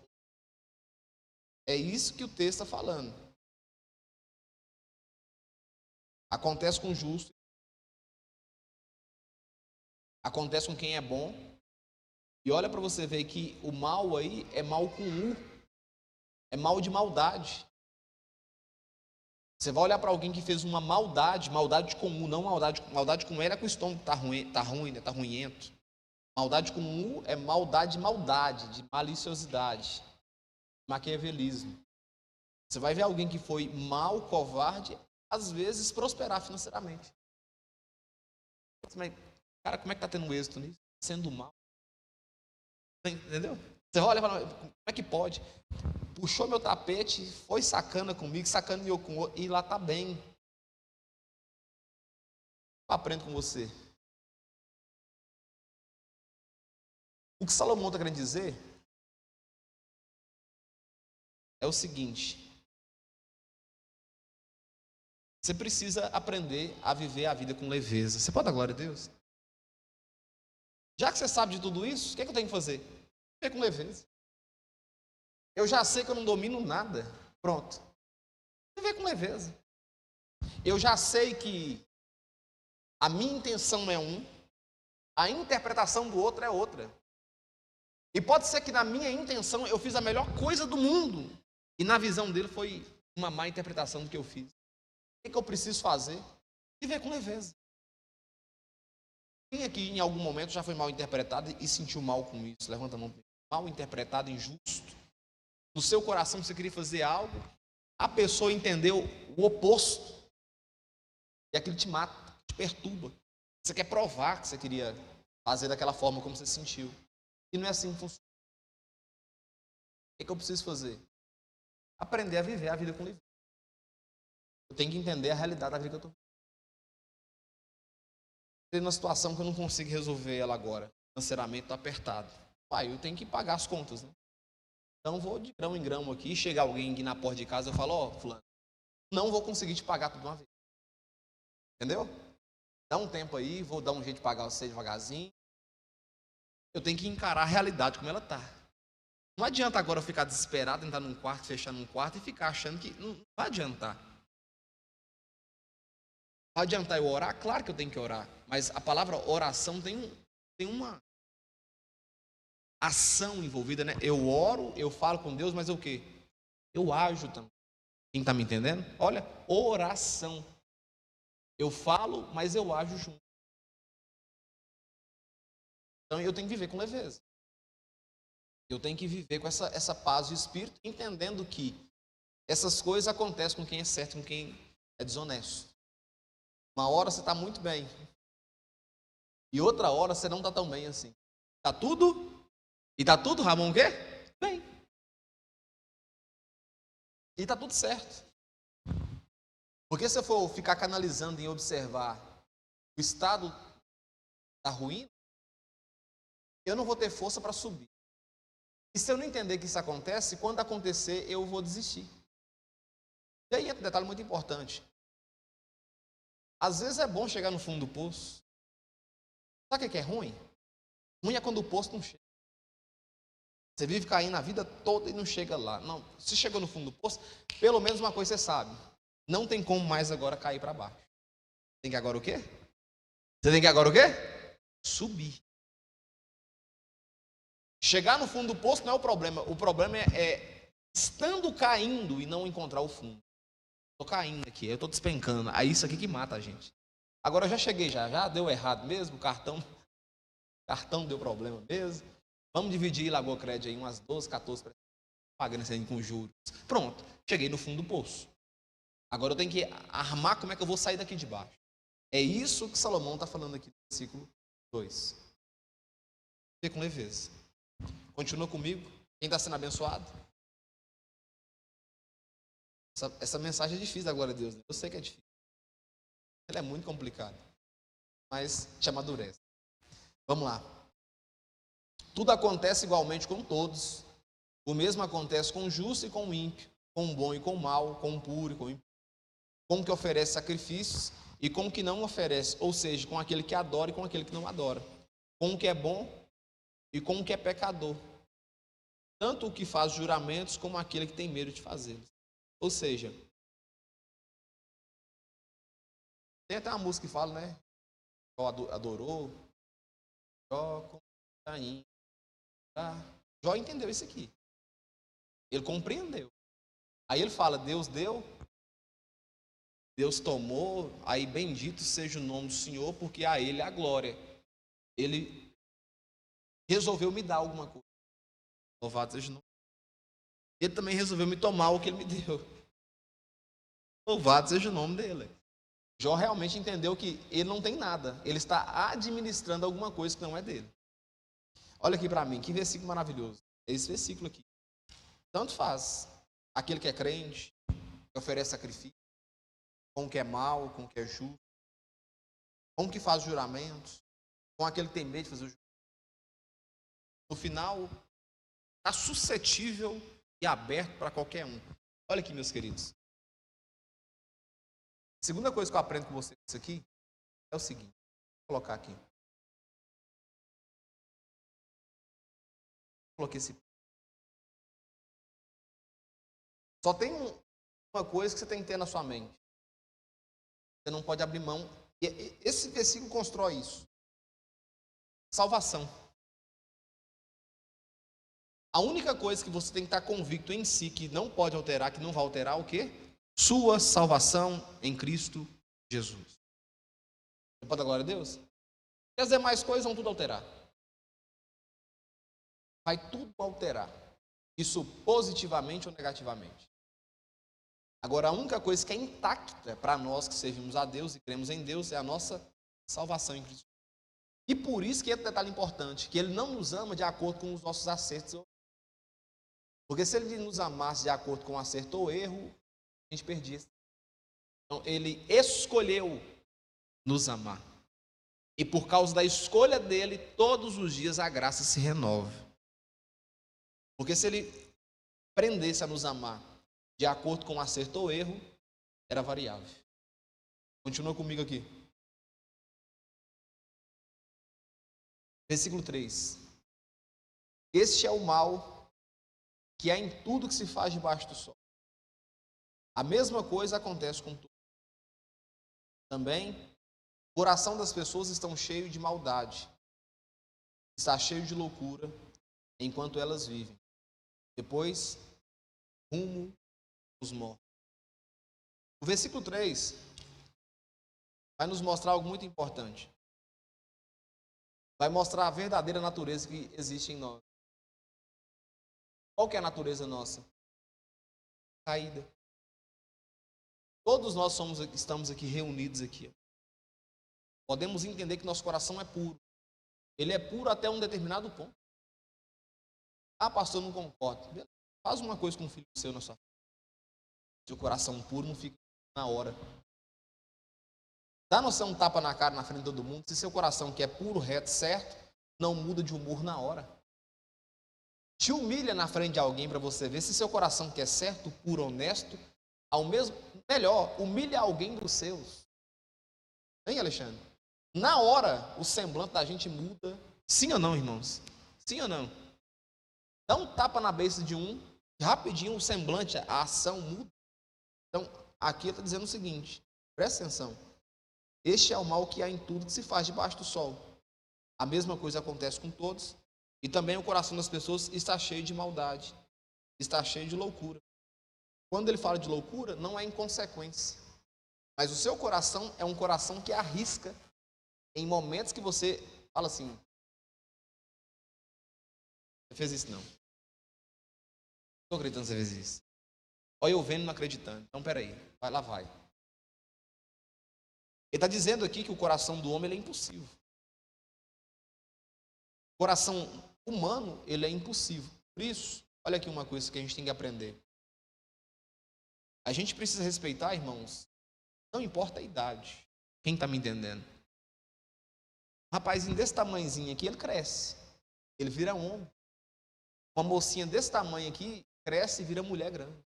É isso que o texto está falando. Acontece com o justo. Acontece com quem é bom. E olha para você ver que o mal aí é mal com U. É mal de maldade. Você vai olhar para alguém que fez uma maldade com U, não maldade com L é com o estômago que tá ruim, né? Tá ruimento. Maldade com U é maldade, de maliciosidade, maquiavelismo. Você vai ver alguém que foi mal, covarde, às vezes prosperar financeiramente. Mas, cara, como é que está tendo êxito nisso? Sendo mal. Entendeu? Você olha e fala, como é que pode? Puxou meu tapete, foi sacana comigo, sacaneou com o outro, e lá está bem. Eu aprendo com você. O que Salomão está querendo dizer é o seguinte: você precisa aprender a viver a vida com leveza. Você pode dar glória a Deus? Já que você sabe de tudo isso, o que é que eu tenho que fazer? Viver com leveza. Eu já sei que eu não domino nada. Pronto. Viver com leveza. Eu já sei que a minha intenção é a interpretação do outro é outra. E pode ser que na minha intenção eu fiz a melhor coisa do mundo. E na visão dele foi uma má interpretação do que eu fiz. O que eu preciso fazer? Viver com leveza. Quem aqui em algum momento já foi mal interpretado e sentiu mal com isso? Levanta a mão. Mal interpretado, injusto. No seu coração você queria fazer algo, a pessoa entendeu o oposto. E aquilo te mata, te perturba. Você quer provar que você queria fazer daquela forma como você se sentiu. E não é assim que funciona. O que eu preciso fazer? Aprender a viver a vida com leveza. Eu tenho que entender a realidade da vida que eu estou vivendo. Estou numa situação que eu não consigo resolver ela agora. Financeiramente estou apertado. Pai, eu tenho que pagar as contas, né? Então vou de grão em grão aqui, chega alguém aqui na porta de casa, eu falo, fulano, não vou conseguir te pagar tudo de uma vez. Entendeu? Dá um tempo aí, vou dar um jeito de pagar você devagarzinho. Eu tenho que encarar a realidade como ela está. Não adianta agora eu ficar desesperado, entrar num quarto, fechar num quarto e ficar achando que não vai adiantar. Vai adiantar eu orar? Claro que eu tenho que orar. Mas a palavra oração tem uma ação envolvida, né? Eu oro, eu falo com Deus, mas o quê? Eu ajo também. Quem está me entendendo? Olha, oração. Eu falo, mas eu ajo junto. Então eu tenho que viver com leveza. Eu tenho que viver com essa paz de espírito, entendendo que essas coisas acontecem com quem é certo, com quem é desonesto. Uma hora você está muito bem. E outra hora você não está tão bem assim. Está tudo? E está tudo, Ramon, o quê? Bem. E está tudo certo. Porque se eu for ficar canalizando em observar o estado da ruína, eu não vou ter força para subir. E se eu não entender que isso acontece, quando acontecer, eu vou desistir. E aí entra um detalhe muito importante. Às vezes é bom chegar no fundo do poço. Sabe o que é ruim? Ruim é quando o poço não chega. Você vive caindo a vida toda e não chega lá. Não, se chegou no fundo do poço, pelo menos uma coisa você sabe. Não tem como mais agora cair para baixo. Tem que agora o quê? Você tem que agora o quê? Subir. Chegar no fundo do poço não é o problema. O problema é estando caindo e não encontrar o fundo. Estou caindo aqui, eu estou despencando. É isso aqui que mata a gente. Agora eu já cheguei, já deu errado mesmo, o cartão deu problema mesmo. Vamos dividir Lagoa Crédito aí, umas 12, 14, pagando isso aí com juros. Pronto, cheguei no fundo do poço. Agora eu tenho que armar como é que eu vou sair daqui de baixo. É isso que Salomão está falando aqui no versículo 2. Fique com leveza. Continua comigo. Quem está sendo abençoado? Essa mensagem é difícil da glória a Deus. Né? Eu sei que é difícil. Ela é muito complicada. Mas te amadurece. Vamos lá. Tudo acontece igualmente com todos. O mesmo acontece com o justo e com o ímpio, com o bom e com o mal, com o puro e com o impuro, com o que oferece sacrifícios e com o que não oferece, ou seja, com aquele que adora e com aquele que não adora, com o que é bom e com o que é pecador, tanto o que faz juramentos como aquele que tem medo de fazê-los. Ou seja, tem até uma música que fala, né? Jó adorou, Jó com Caim. Jó entendeu isso aqui. Ele compreendeu. Aí ele fala, Deus deu, Deus tomou, aí bendito seja o nome do Senhor, porque a Ele é a glória. Ele resolveu me dar alguma coisa. Louvado seja o nome. Ele também resolveu me tomar o que Ele me deu. Louvado seja o nome dele. Jó realmente entendeu que ele não tem nada. Ele está administrando alguma coisa que não é dele. Olha aqui para mim, que versículo maravilhoso. Esse versículo aqui. Tanto faz aquele que é crente, que oferece sacrifício, com o que é mal, com o que é justo, com o que faz juramentos, com aquele que tem medo de fazer o juramento. No final, está suscetível e aberto para qualquer um. Olha aqui, meus queridos. A segunda coisa que eu aprendo com vocês aqui é o seguinte. Vou colocar aqui. Coloquei esse. Só tem uma coisa que você tem que ter na sua mente. Você não pode abrir mão. E esse versículo constrói isso. Salvação. A única coisa que você tem que estar convicto em si, que não pode alterar, que não vai alterar, o quê? Sua salvação em Cristo Jesus. Você pode dar glória a Deus? E as demais coisas vão tudo alterar. Vai tudo alterar. Isso positivamente ou negativamente. Agora, a única coisa que é intacta para nós que servimos a Deus e cremos em Deus é a nossa salvação em Cristo. E por isso que é um detalhe importante, que Ele não nos ama de acordo com os nossos acertos. Porque se Ele nos amasse de acordo com o acerto ou erro, a gente perdia. Então, Ele escolheu nos amar. E por causa da escolha dEle, todos os dias a graça se renova. Porque se Ele prendesse a nos amar de acordo com o acerto ou erro, era variável. Continua comigo aqui. Versículo 3. Este é o mal que há em tudo que se faz debaixo do sol. A mesma coisa acontece com tudo. Também, o coração das pessoas está cheio de maldade, está cheio de loucura, enquanto elas vivem. Depois, rumo aos mortos. O versículo 3 vai nos mostrar algo muito importante. Vai mostrar a verdadeira natureza que existe em nós. Qual que é a natureza nossa? Caída. Todos nós estamos aqui reunidos aqui. Podemos entender que nosso coração é puro. Ele é puro até um determinado ponto. Ah, pastor, não concordo. Faz uma coisa com um filho seu na sua vida. Seu coração puro não fica na hora. Dá você um tapa na cara na frente de todo mundo. Se seu coração que é puro, reto, certo, não muda de humor na hora. Te humilha na frente de alguém para você ver se seu coração que é certo, puro, honesto, melhor, humilha alguém dos seus. Hein, Alexandre? Na hora, o semblante da gente muda. Sim ou não, irmãos? Sim ou não? Dá um tapa na besta de um, rapidinho o semblante, a ação muda. Então, aqui está dizendo o seguinte, presta atenção. Este é o mal que há em tudo que se faz debaixo do sol. A mesma coisa acontece com todos. E também o coração das pessoas está cheio de maldade, está cheio de loucura. Quando ele fala de loucura, não é inconsequência. Mas o seu coração é um coração que arrisca em momentos que você fala assim, você fez isso não. Estou acreditando que você fez isso. Olha eu vendo e não acreditando. Então peraí, vai lá vai. Ele está dizendo aqui que o coração do homem ele é impulsivo. O coração humano, ele é impulsivo. Por isso, olha aqui uma coisa que a gente tem que aprender. A gente precisa respeitar, irmãos, não importa a idade. Quem está me entendendo? Um rapazinho desse tamanhozinho aqui, ele cresce. Ele vira homem. Uma mocinha desse tamanho aqui, cresce e vira mulher grande.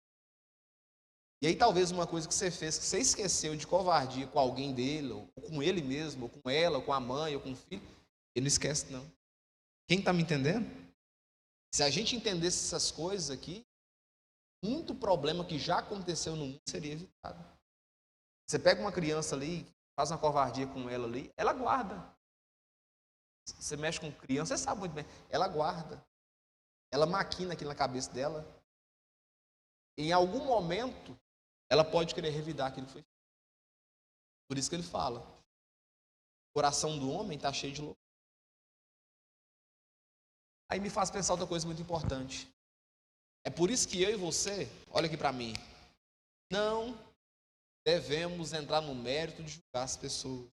E aí talvez uma coisa que você fez, que você esqueceu de covardia com alguém dele, ou com ele mesmo, ou com ela, ou com a mãe, ou com o filho, ele não esquece não. Quem está me entendendo? Se a gente entendesse essas coisas aqui, muito problema que já aconteceu no mundo seria evitado. Você pega uma criança ali, faz uma covardia com ela ali, ela guarda. Você mexe com criança, você sabe muito bem, ela guarda. Ela maquina aquilo na cabeça dela. Em algum momento, ela pode querer revidar aquilo que foi feito. Por isso que ele fala, o coração do homem está cheio de loucura. Aí me faz pensar outra coisa muito importante. É por isso que eu e você, olha aqui para mim, não devemos entrar no mérito de julgar as pessoas.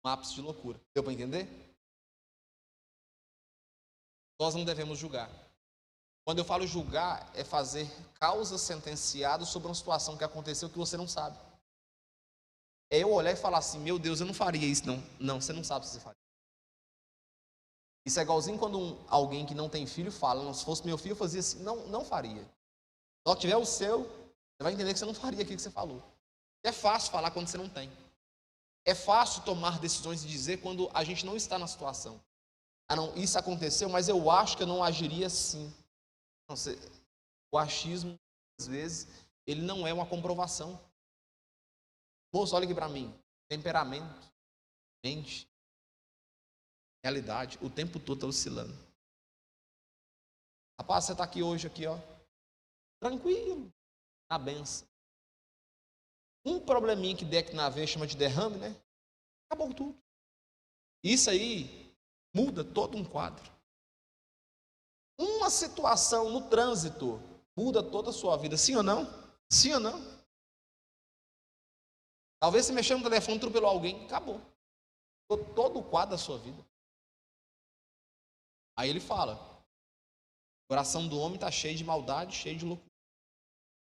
Um ápice de loucura. Deu para entender? Nós não devemos julgar. Quando eu falo julgar, é fazer causas sentenciadas sobre uma situação que aconteceu que você não sabe. É eu olhar e falar assim, meu Deus, eu não faria isso não. Não, você não sabe se você faria. Isso é igualzinho quando alguém que não tem filho fala, não, se fosse meu filho eu fazia assim, não faria. Só que tiver o seu, você vai entender que você não faria aquilo que você falou. É fácil falar quando você não tem. É fácil tomar decisões e dizer quando a gente não está na situação. Ah não, isso aconteceu, mas eu acho que eu não agiria assim. Não, o achismo, às vezes, ele não é uma comprovação. Moço, olha aqui para mim. Temperamento, mente, realidade, o tempo todo está oscilando. Rapaz, você está aqui hoje, aqui, ó, tranquilo, na benção. Um probleminha que der aqui na veia, chama de derrame, né? Acabou tudo. Isso aí muda todo um quadro. Uma situação no trânsito muda toda a sua vida, sim ou não? Sim ou não? Talvez você mexendo no telefone, atropelou alguém, acabou. Todo o quadro da sua vida. Aí ele fala, o coração do homem está cheio de maldade, cheio de loucura,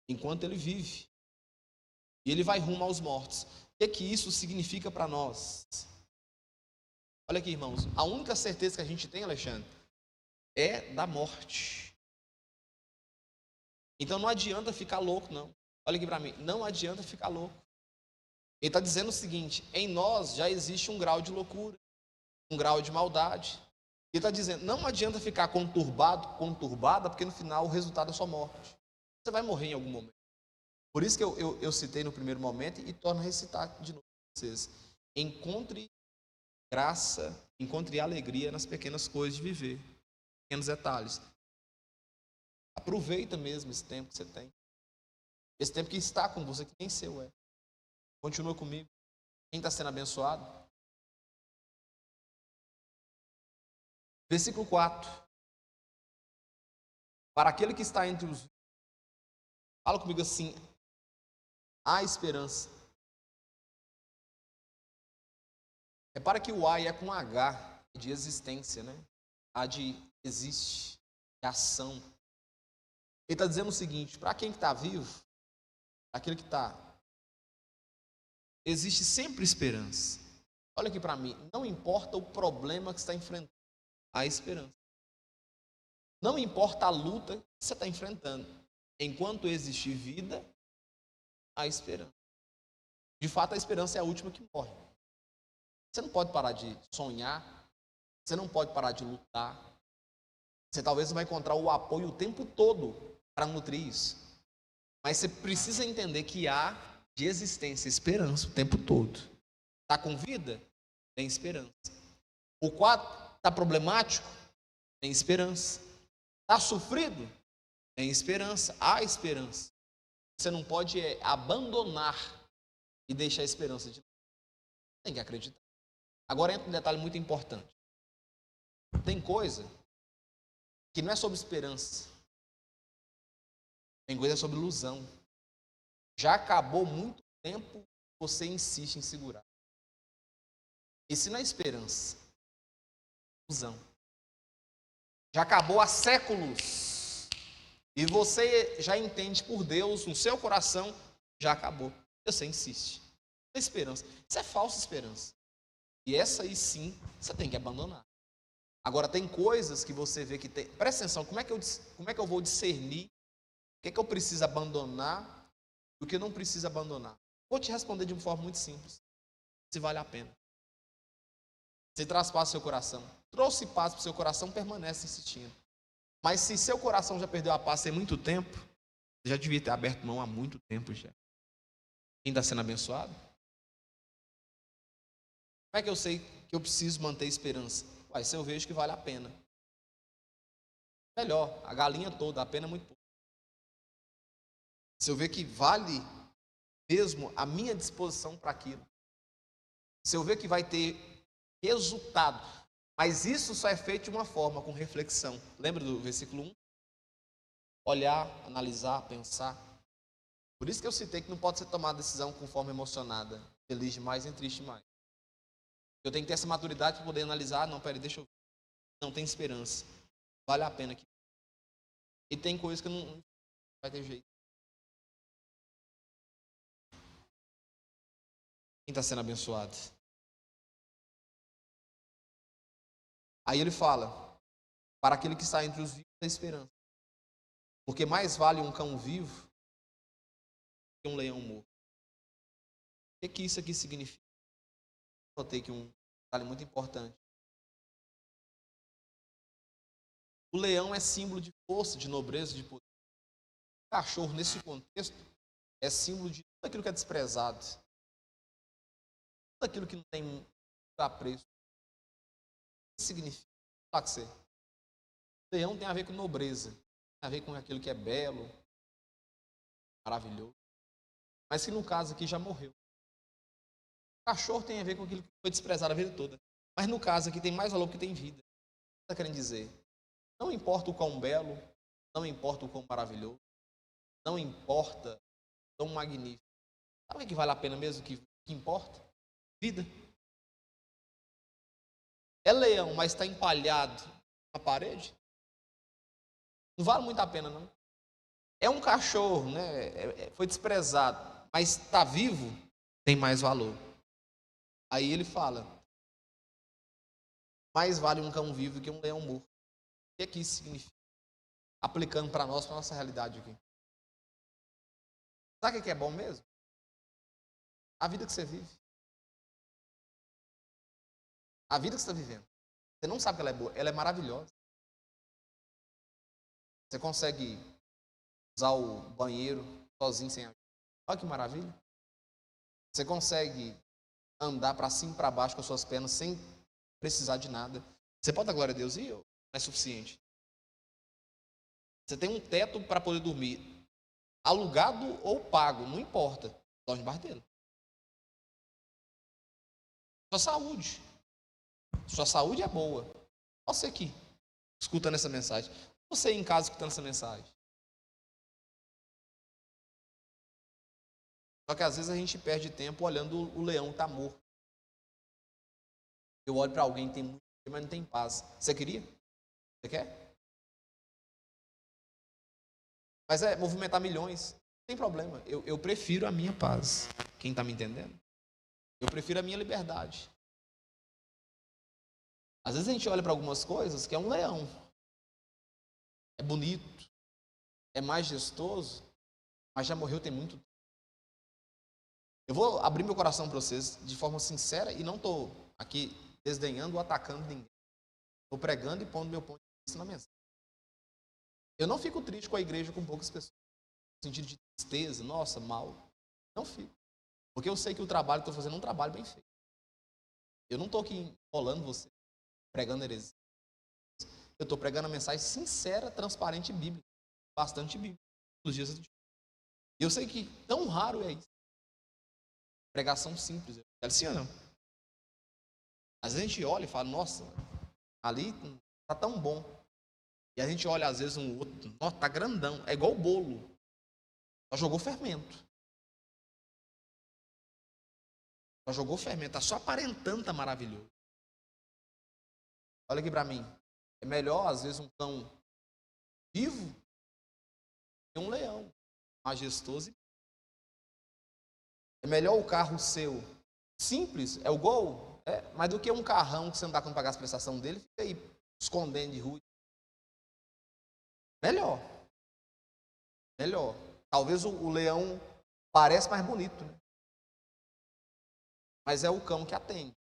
enquanto ele vive. E ele vai rumo aos mortos. O que isso significa para nós? Olha aqui, irmãos, a única certeza que a gente tem, Alexandre, é da morte. Então não adianta ficar louco, não. Olha aqui para mim, não adianta ficar louco. Ele está dizendo o seguinte, em nós já existe um grau de loucura. um grau de maldade. Ele está dizendo, não adianta ficar conturbada, porque no final o resultado é só morte. Você vai morrer em algum momento. Por isso que eu citei no primeiro momento e torno a recitar de novo para vocês. Encontre graça, encontre alegria nas pequenas coisas de viver, pequenos detalhes. Aproveita mesmo esse tempo que você tem. Esse tempo que está com você, que nem seu é. Continua comigo. Quem está sendo abençoado? Versículo 4. Para aquele que está entre os... Fala comigo assim. Há esperança. Repara que o ai é com H, de existência, né? Há de existe, de ação. Ele está dizendo o seguinte, para quem está vivo, para aquele que está, existe sempre esperança. Olha aqui para mim, não importa o problema que você está enfrentando, há esperança. Não importa a luta que você está enfrentando, enquanto existir vida, há esperança. De fato, a esperança é a última que morre. Você não pode parar de sonhar, você não pode parar de lutar. Você talvez não vai encontrar o apoio o tempo todo para nutrir isso. Mas você precisa entender que há de existência esperança o tempo todo. Está com vida? Tem esperança. O quadro está problemático? Tem esperança. Está sofrido? Tem esperança. Há esperança. Você não pode abandonar e deixar a esperança de lado. Tem que acreditar. Agora entra um detalhe muito importante. Tem coisa que não é sobre esperança. Tem coisa sobre ilusão. Já acabou muito tempo, você insiste em segurar. Isso não é esperança. Ilusão. Já acabou há séculos. E você já entende por Deus, no seu coração, já acabou. Você insiste. Não é esperança. Isso é falsa esperança. E essa aí sim, você tem que abandonar. Agora, tem coisas que você vê que tem... Presta atenção, como é que eu vou discernir o que é que eu preciso abandonar e o que eu não preciso abandonar? Vou te responder de uma forma muito simples. Se vale a pena. Se traz paz ao seu coração. Trouxe paz para o seu coração, permanece insistindo. Mas se seu coração já perdeu a paz tem muito tempo, você já devia ter aberto mão há muito tempo já. Quem está sendo abençoado? Como é que eu sei que eu preciso manter esperança? Uai, se eu vejo que vale a pena. Melhor, a galinha toda, a pena é muito pouco. Se eu ver que vale mesmo a minha disposição para aquilo. Se eu ver que vai ter resultado. Mas isso só é feito de uma forma, com reflexão. Lembra do versículo 1? Olhar, analisar, pensar. Por isso que eu citei que não pode ser tomada decisão com forma emocionada. Feliz demais e triste demais. Eu tenho que ter essa maturidade para poder analisar. Não, peraí, deixa eu ver. Não tem esperança. Vale a pena aqui. E tem coisas que não vai ter jeito. Quem está sendo abençoado? Aí ele fala, para aquele que está entre os vivos da esperança. Porque mais vale um cão vivo que um leão morto. O que isso aqui significa? Notei que um detalhe muito importante. O leão é símbolo de força, de nobreza, de poder. O cachorro, nesse contexto, é símbolo de tudo aquilo que é desprezado. Tudo aquilo que não tem apreço. O que significa? Vou falar com você. O leão tem a ver com nobreza. Tem a ver com aquilo que é belo, maravilhoso. Mas que no caso aqui já morreu. O cachorro tem a ver com aquilo que foi desprezado a vida toda. Mas no caso aqui tem mais valor porque tem vida. O que está querendo dizer? Não importa o quão belo, não importa o quão maravilhoso, não importa o quão magnífico. Sabe o que vale a pena mesmo? O que importa? Vida. É leão, mas está empalhado na parede? Não vale muito a pena, não. É um cachorro, né? Foi desprezado, mas está vivo, tem mais valor. Aí ele fala, mais vale um cão vivo que um leão morto. O que é que isso significa? Aplicando para nós, para a nossa realidade aqui. Sabe o que é bom mesmo? A vida que você vive. A vida que você está vivendo. Você não sabe que ela é boa, ela é maravilhosa. Você consegue usar o banheiro sozinho, sem ajuda. Olha que maravilha. Você consegue andar para cima e para baixo com as suas pernas sem precisar de nada. Você pode dar glória a Deus e não é suficiente. Você tem um teto para poder dormir, alugado ou pago, não importa. Dorme debaixo dele. Sua saúde é boa. Você aqui, escutando essa mensagem. Você em casa escutando essa mensagem. Só que às vezes a gente perde tempo olhando o leão que está morto. Eu olho para alguém que tem muito, mas não tem paz. Você queria? Você quer? Mas é movimentar milhões. Não tem problema. Eu prefiro a minha paz. Quem está me entendendo? Eu prefiro a minha liberdade. Às vezes a gente olha para algumas coisas que é um leão. É bonito. É majestoso. Mas já morreu tem muito tempo. Eu vou abrir meu coração para vocês de forma sincera e não estou aqui desdenhando ou atacando ninguém. Estou pregando e pondo meu ponto de vista na mensagem. Eu não fico triste com a igreja com poucas pessoas. No sentido de tristeza, nossa, mal. Não fico. Porque eu sei que o trabalho que estou fazendo é um trabalho bem feito. Eu não estou aqui enrolando você, pregando heresia. Eu estou pregando a mensagem sincera, transparente e bíblica. Bastante bíblica. Nos dias de hoje. E eu sei que tão raro é isso. Pregação simples. É assim ou não? Às vezes a gente olha e fala, nossa, ali está tão bom. E a gente olha às vezes um outro, nossa, está grandão. É igual o bolo. Só jogou fermento. Só jogou fermento. Está só aparentando, está maravilhoso. Olha aqui para mim. É melhor às vezes um cão vivo que um leão majestoso. É melhor o carro seu simples, é o Gol, mas do que um carrão que você não dá quando pagar as prestações dele, fica aí escondendo de rua. Melhor. Melhor. Talvez o leão pareça mais bonito, né? Mas é o cão que atende.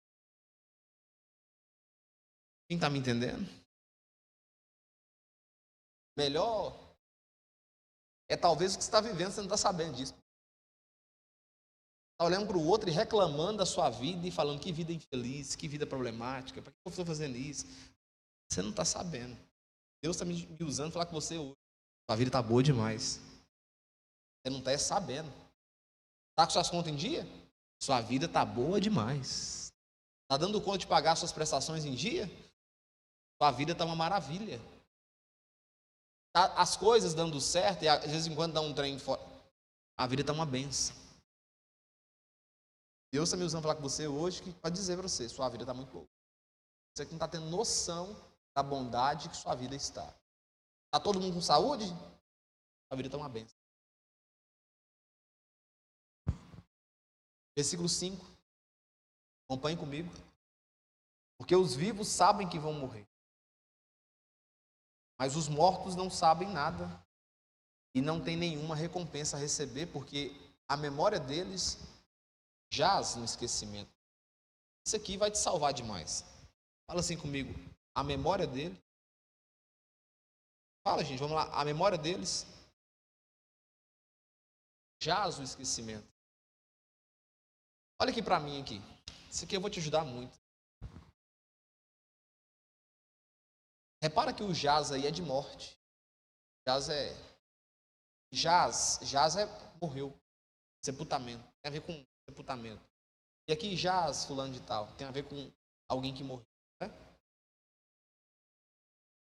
Quem está me entendendo? Melhor é talvez o que você está vivendo, você não está sabendo disso. Está olhando para o outro e reclamando da sua vida e falando que vida infeliz, que vida problemática, para que eu estou fazendo isso? Você não está sabendo. Deus está me usando para falar com você hoje. Sua vida está boa demais. Você não está sabendo. Está com suas contas em dia? Sua vida está boa demais. Está dando conta de pagar suas prestações em dia? Sua vida está uma maravilha. Tá as coisas dando certo e às vezes em quando dá um trem fora. A vida está uma benção. Deus está me usando para falar com você hoje para dizer para você, sua vida está muito boa. Você que não está tendo noção da bondade que sua vida está. Está todo mundo com saúde? A vida está uma benção. Versículo 5. Acompanhe comigo. Porque os vivos sabem que vão morrer. Mas os mortos não sabem nada. E não tem nenhuma recompensa a receber, porque a memória deles jaz no esquecimento. Isso aqui vai te salvar demais. Fala assim comigo. A memória dele. Fala, gente, vamos lá. A memória deles jaz no esquecimento. Olha aqui para mim aqui. Isso aqui eu vou te ajudar muito. Repara que o jaz aí é de morte. Jaz morreu. Sepultamento. Tem a ver com sepultamento. E aqui jaz fulano de tal. Tem a ver com alguém que morreu. Né?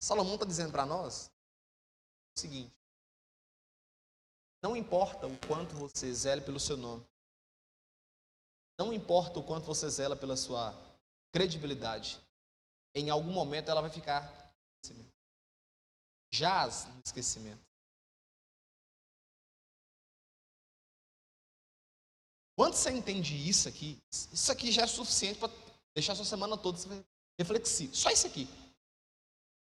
Salomão está dizendo para nós o seguinte. Não importa o quanto você zele pelo seu nome. Não importa o quanto você zela pela sua credibilidade. Em algum momento ela vai ficar jaz no esquecimento. Quando você entende isso aqui já é suficiente para deixar a sua semana toda reflexiva. Só isso aqui.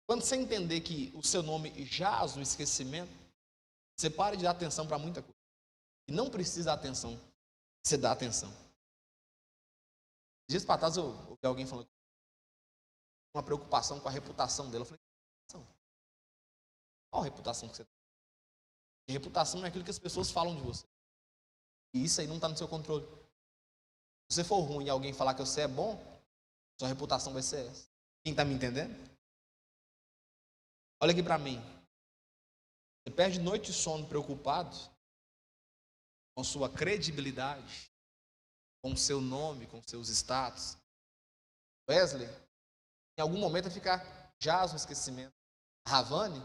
Quando você entender que o seu nome jaz no esquecimento, você para de dar atenção para muita coisa. E não precisa dar atenção. Você dá atenção. Dias para trás eu ouvi alguém falando, uma preocupação com a reputação dela. Eu falei, qual a reputação que você tem? A reputação é aquilo que as pessoas falam de você. E isso aí não está no seu controle. Se você for ruim e alguém falar que você é bom, sua reputação vai ser essa. Quem está me entendendo? Olha aqui para mim. Você perde noite de sono preocupado com sua credibilidade, com o seu nome, com seus status. Wesley, em algum momento vai ficar jaz no esquecimento. Ravane,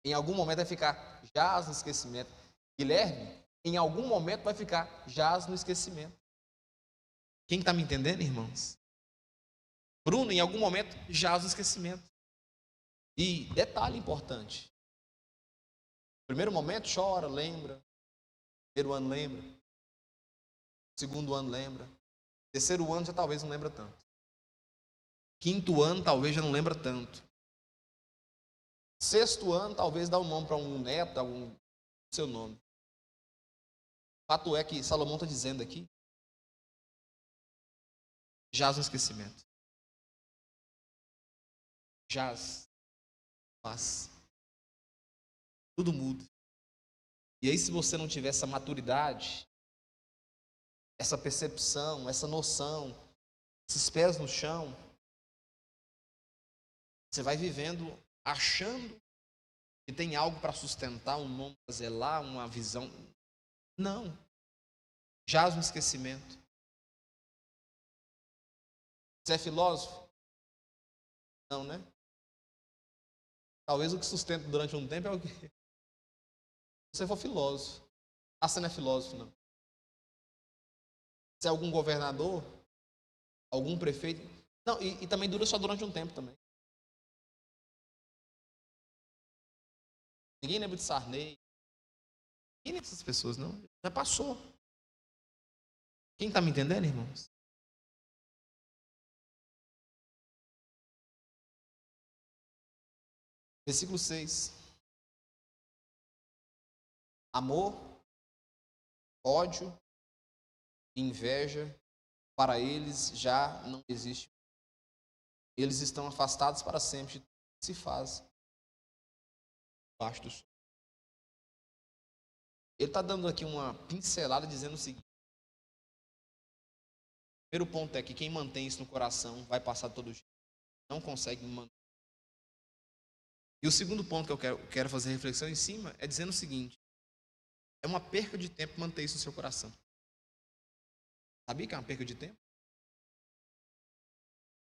em algum momento vai ficar jaz no esquecimento. Guilherme, em algum momento vai ficar jaz no esquecimento. Quem está me entendendo, irmãos? Bruno, em algum momento, jaz no esquecimento. E detalhe importante. Primeiro momento, chora, lembra. Primeiro ano, lembra. Segundo ano, lembra. Terceiro ano, já talvez não lembra tanto. Quinto ano, talvez já não lembra tanto. Sexto ano, talvez dá um nome para um neto, algum seu nome. O fato é que Salomão está dizendo aqui, jaz no esquecimento. Jaz. Paz. Tudo muda. E aí, se você não tiver essa maturidade, essa percepção, essa noção, esses pés no chão, você vai vivendo achando que tem algo para sustentar, um nome para zelar, uma visão. Não. Jaz no esquecimento. Você é filósofo? Não, né? Talvez o que sustenta durante um tempo é o quê? Se você for filósofo. Ah, você não é filósofo, não. Se é algum governador, algum prefeito. Não, e também dura só durante um tempo também. Ninguém lembra de Sarney. Ninguém lembra dessas pessoas, não. Já passou. Quem está me entendendo, irmãos? Versículo 6. Amor, ódio, inveja, para eles já não existe. Eles estão afastados para sempre de tudo que se faz debaixo do sol. Ele está dando aqui uma pincelada dizendo o seguinte. O primeiro ponto é que quem mantém isso no coração vai passar todo jeito. Não consegue manter. E o segundo ponto que eu quero fazer reflexão em cima é dizendo o seguinte. É uma perca de tempo manter isso no seu coração. Sabia que é uma perca de tempo?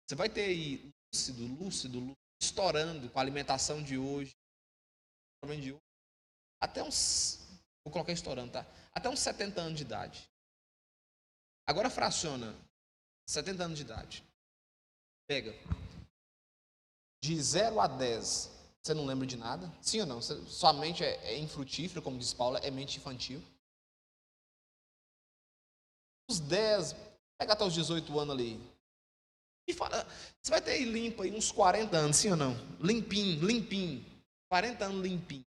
Você vai ter aí lúcido, estourando com a alimentação de hoje, até uns, vou colocar estourando, tá? Até uns 70 anos de idade. Agora fraciona 70 anos de idade. Pega. De 0 a 10, você não lembra de nada? Sim ou não? Sua mente é infrutífera, como diz Paulo, é mente infantil. Os 10, pega até os 18 anos ali. E fala, você vai ter aí limpo aí uns 40 anos, sim ou não? Limpinho. 40 anos limpinho.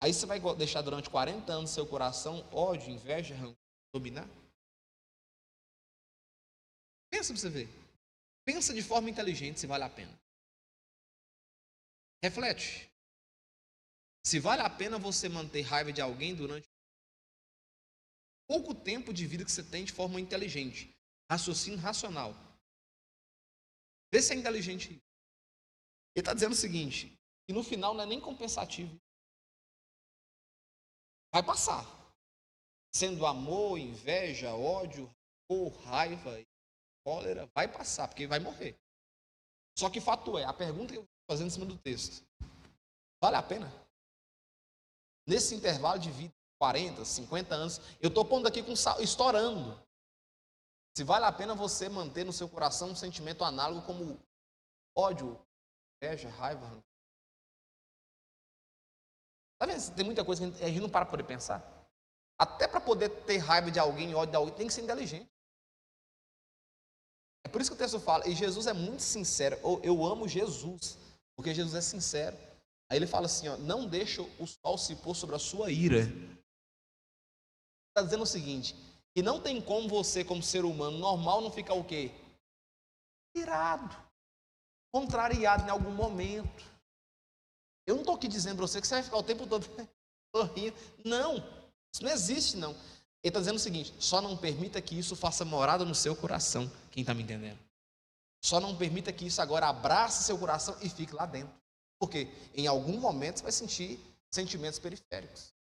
Aí você vai deixar durante 40 anos seu coração ódio, inveja, rancor, dominar? Pensa pra você ver. Pensa de forma inteligente se vale a pena. Reflete. Se vale a pena você manter raiva de alguém durante pouco tempo de vida que você tem de forma inteligente. Raciocínio racional. Vê se é inteligente. Ele está dizendo o seguinte, que no final não é nem compensativo. Vai passar. Sendo amor, inveja, ódio, raiva, cólera, vai passar, porque vai morrer. Só que fato é, a pergunta que eu estou fazendo em cima do texto, vale a pena? Nesse intervalo de vida, 40, 50 anos, eu estou pondo aqui com estourando. Se vale a pena você manter no seu coração um sentimento análogo como ódio, inveja, raiva. Tá vendo? Tem muita coisa que a gente não para poder pensar. Até para poder ter raiva de alguém, ódio de alguém, tem que ser inteligente. É por isso que o texto fala, e Jesus é muito sincero. Eu amo Jesus, porque Jesus é sincero. Aí ele fala assim, ó, não deixa o sol se pôr sobre a sua ira. Está dizendo o seguinte, que não tem como você, como ser humano normal, não ficar o quê? Irado. contrariado em algum momento. Eu não estou aqui dizendo para você que você vai ficar o tempo todo sorrindo. Não, isso não existe, não. Ele está dizendo o seguinte: só não permita que isso faça morada no seu coração. Quem está me entendendo? Só não permita que isso agora abrace seu coração e fique lá dentro. Porque em algum momento você vai sentir sentimentos periféricos.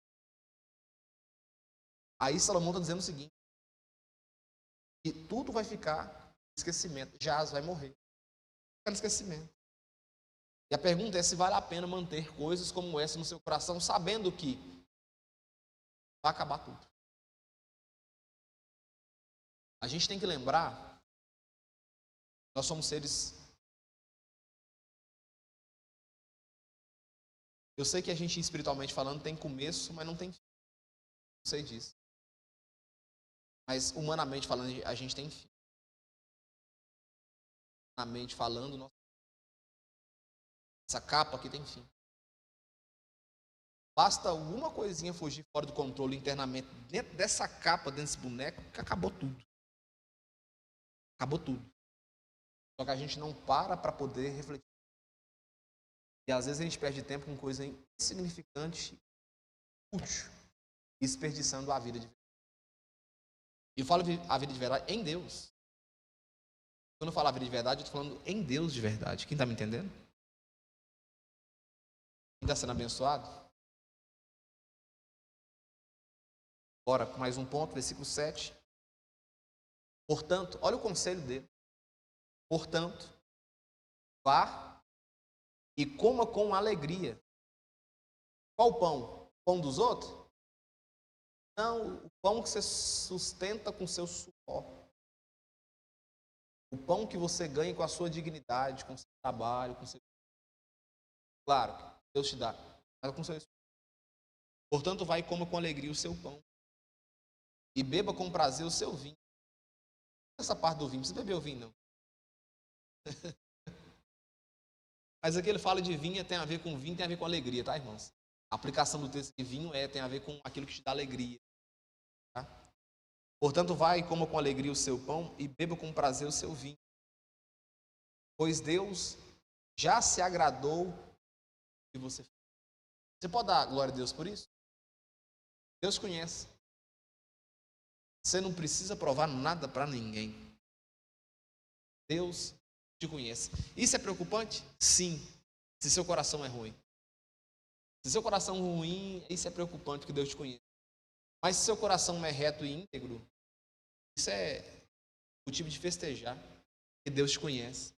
Aí Salomão está dizendo o seguinte: que tudo vai ficar no esquecimento. Jaz vai morrer. Fica no esquecimento. E a pergunta é se vale a pena manter coisas como essa no seu coração, sabendo que vai acabar tudo. A gente tem que lembrar, nós somos seres. Eu sei que a gente, espiritualmente falando, tem começo, mas não tem fim. Eu sei disso. Mas, humanamente falando, a gente tem fim. Humanamente falando, essa capa aqui tem fim. Basta alguma coisinha fugir fora do controle internamente, dentro dessa capa, dentro desse boneco, que acabou tudo. Acabou tudo. Só que a gente não para poder refletir. E às vezes a gente perde tempo com coisa insignificante, útil, desperdiçando a vida de verdade. E eu falo a vida de verdade em Deus. Quando eu falo a vida de verdade, eu estou falando em Deus de verdade. Quem está me entendendo? Quem está sendo abençoado? Bora com mais um ponto, versículo 7. Portanto, olha o conselho dele. Portanto, vá e coma com alegria. Qual pão? O pão dos outros? Não, o pão que você sustenta com seu suor. O pão que você ganha com a sua dignidade, com o seu trabalho, com o seu... Claro, Deus te dá, mas com o seu esforço. Portanto, vai e coma com alegria o seu pão. E beba com prazer o seu vinho. Essa parte do vinho, não precisa beber o vinho, não. Mas aqui ele fala de vinho, tem a ver com vinho, tem a ver com alegria, tá, irmãos? A aplicação do texto de vinho tem a ver com aquilo que te dá alegria. Tá? Portanto, vai e coma com alegria o seu pão e beba com prazer o seu vinho. Pois Deus já se agradou de você. Você pode dar glória a Deus por isso? Deus conhece. Você não precisa provar nada para ninguém. Deus te conhece. Isso é preocupante? Sim. Se seu coração é ruim. Se seu coração é ruim, isso é preocupante, porque Deus te conhece. Mas se seu coração é reto e íntegro, isso é motivo de festejar, que Deus te conhece.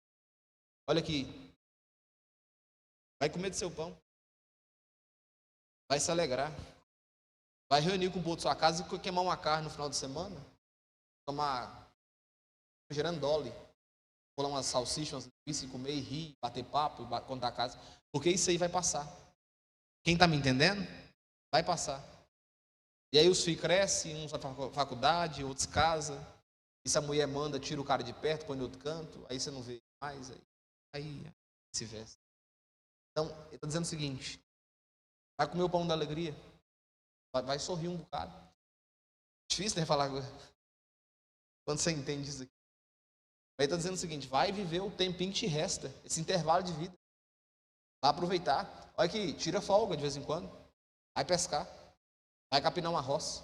Olha aqui. Vai comer do seu pão. Vai se alegrar. Vai reunir com o povo da sua casa e queimar uma carne no final de semana. Tomar gerandole. Colar umas salsichas, umas linguiças, comer e rir, bater papo, contar a casa. Porque isso aí vai passar. Quem está me entendendo? Vai passar. E aí os filhos crescem, uns vão para a faculdade, outros casam. E se a mulher manda, tira o cara de perto, põe no outro canto. Aí você não vê mais. Aí se veste. Então, ele está dizendo o seguinte. Vai comer o pão da alegria. Vai sorrir um bocado. Difícil, né, falar quando você entende isso aqui. Ele está dizendo o seguinte: vai viver o tempinho que te resta, esse intervalo de vida. Vai aproveitar. Olha aqui, tira folga de vez em quando. Vai pescar. Vai capinar uma roça.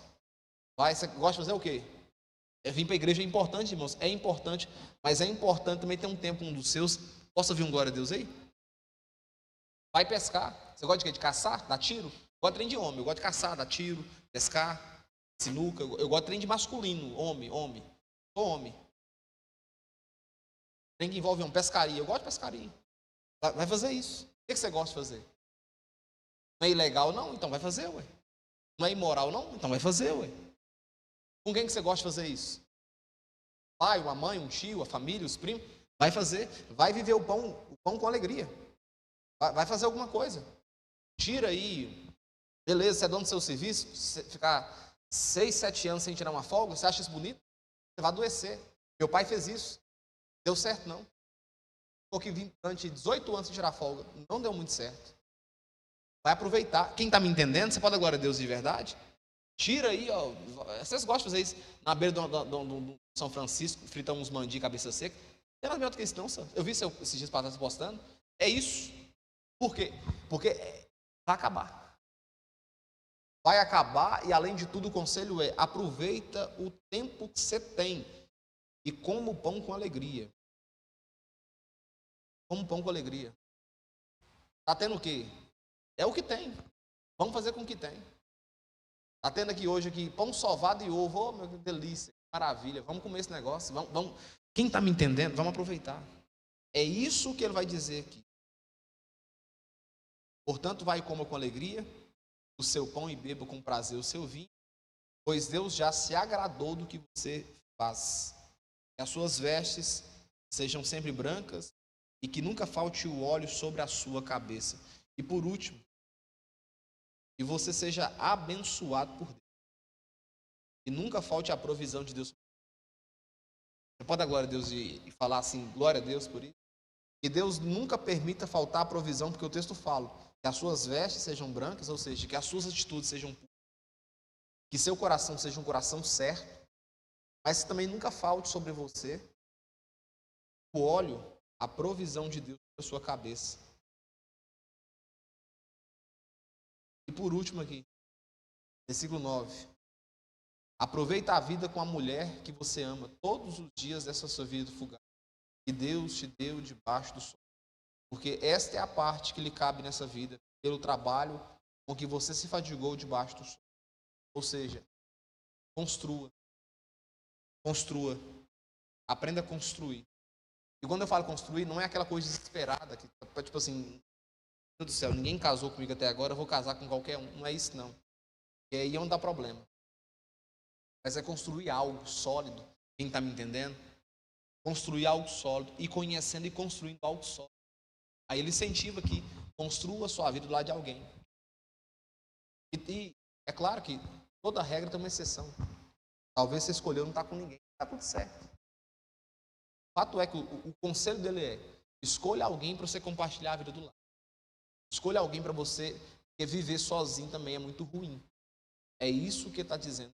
Você gosta de fazer o quê? Vir para a igreja é importante, irmãos. É importante, mas é importante também ter um tempo, um dos seus. Posso ouvir um glória a Deus aí? Vai pescar. Você gosta de quê? De caçar? Dar tiro? Eu gosto de trem de homem. Eu gosto de caçar, dar tiro, pescar, sinuca. Eu gosto de trem de masculino. Homem. Sou homem. Trem que envolve pescaria. Eu gosto de pescaria. Vai fazer isso. O que você gosta de fazer? Não é ilegal, não? Então vai fazer, ué. Não é imoral, não? Então vai fazer, ué. Com quem que você gosta de fazer isso? Pai, uma mãe, um tio, a família, os primos? Vai fazer. Vai viver o pão com alegria. Vai fazer alguma coisa. Tira aí. Beleza, você é dono do seu serviço, você ficar 6, 7 anos sem tirar uma folga, você acha isso bonito? Você vai adoecer. Meu pai fez isso. Deu certo, não. Porque vim durante 18 anos sem tirar folga. Não deu muito certo. Vai aproveitar. Quem está me entendendo, você pode dar glória a Deus de verdade? Tira aí, ó. Vocês gostam de fazer isso? Na beira do São Francisco, fritar uns mandi cabeça seca. Tem nada melhor do que isso, não, senhor. Eu vi esses dias para trás postando. É isso. Por quê? Porque vai acabar. Vai acabar e, além de tudo, o conselho é: aproveita o tempo que você tem e coma o pão com alegria. Coma o pão com alegria. Está tendo o quê? É o que tem. Vamos fazer com o que tem. Está tendo aqui hoje pão sovado e ovo. Oh, meu, que delícia, que maravilha. Vamos comer esse negócio. Vamos. Quem está me entendendo, vamos aproveitar. É isso que ele vai dizer aqui. Portanto, vai e coma com alegria o seu pão e beba com prazer o seu vinho, pois Deus já se agradou do que você faz. Que as suas vestes sejam sempre brancas e que nunca falte o óleo sobre a sua cabeça. E por último, que você seja abençoado por Deus. E nunca falte a provisão de Deus. Você pode dar glória a Deus e falar assim, glória a Deus por isso? Que Deus nunca permita faltar a provisão, porque o texto fala que as suas vestes sejam brancas, ou seja, que as suas atitudes sejam puras, que seu coração seja um coração certo, mas que também nunca falte sobre você o óleo, a provisão de Deus na sua cabeça. E por último aqui, versículo 9. Aproveita a vida com a mulher que você ama todos os dias dessa sua vida fugaz, que Deus te deu debaixo do sol. Porque esta é a parte que lhe cabe nessa vida, pelo trabalho com que você se fadigou debaixo do sol. Ou seja, construa. Construa. Aprenda a construir. E quando eu falo construir, não é aquela coisa desesperada, que tipo assim, meu Deus do céu, ninguém casou comigo até agora, eu vou casar com qualquer um. Não é isso, não. E aí é onde dá problema. Mas é construir algo sólido. Quem está me entendendo? Construir algo sólido. E conhecendo e construindo algo sólido. Aí ele incentiva que construa a sua vida do lado de alguém. E é claro que toda regra tem uma exceção. Talvez você escolheu não estar com ninguém. Está tudo certo. O fato é que o conselho dele é: escolha alguém para você compartilhar a vida do lado. Escolha alguém para você, porque viver sozinho também é muito ruim. É isso que ele está dizendo.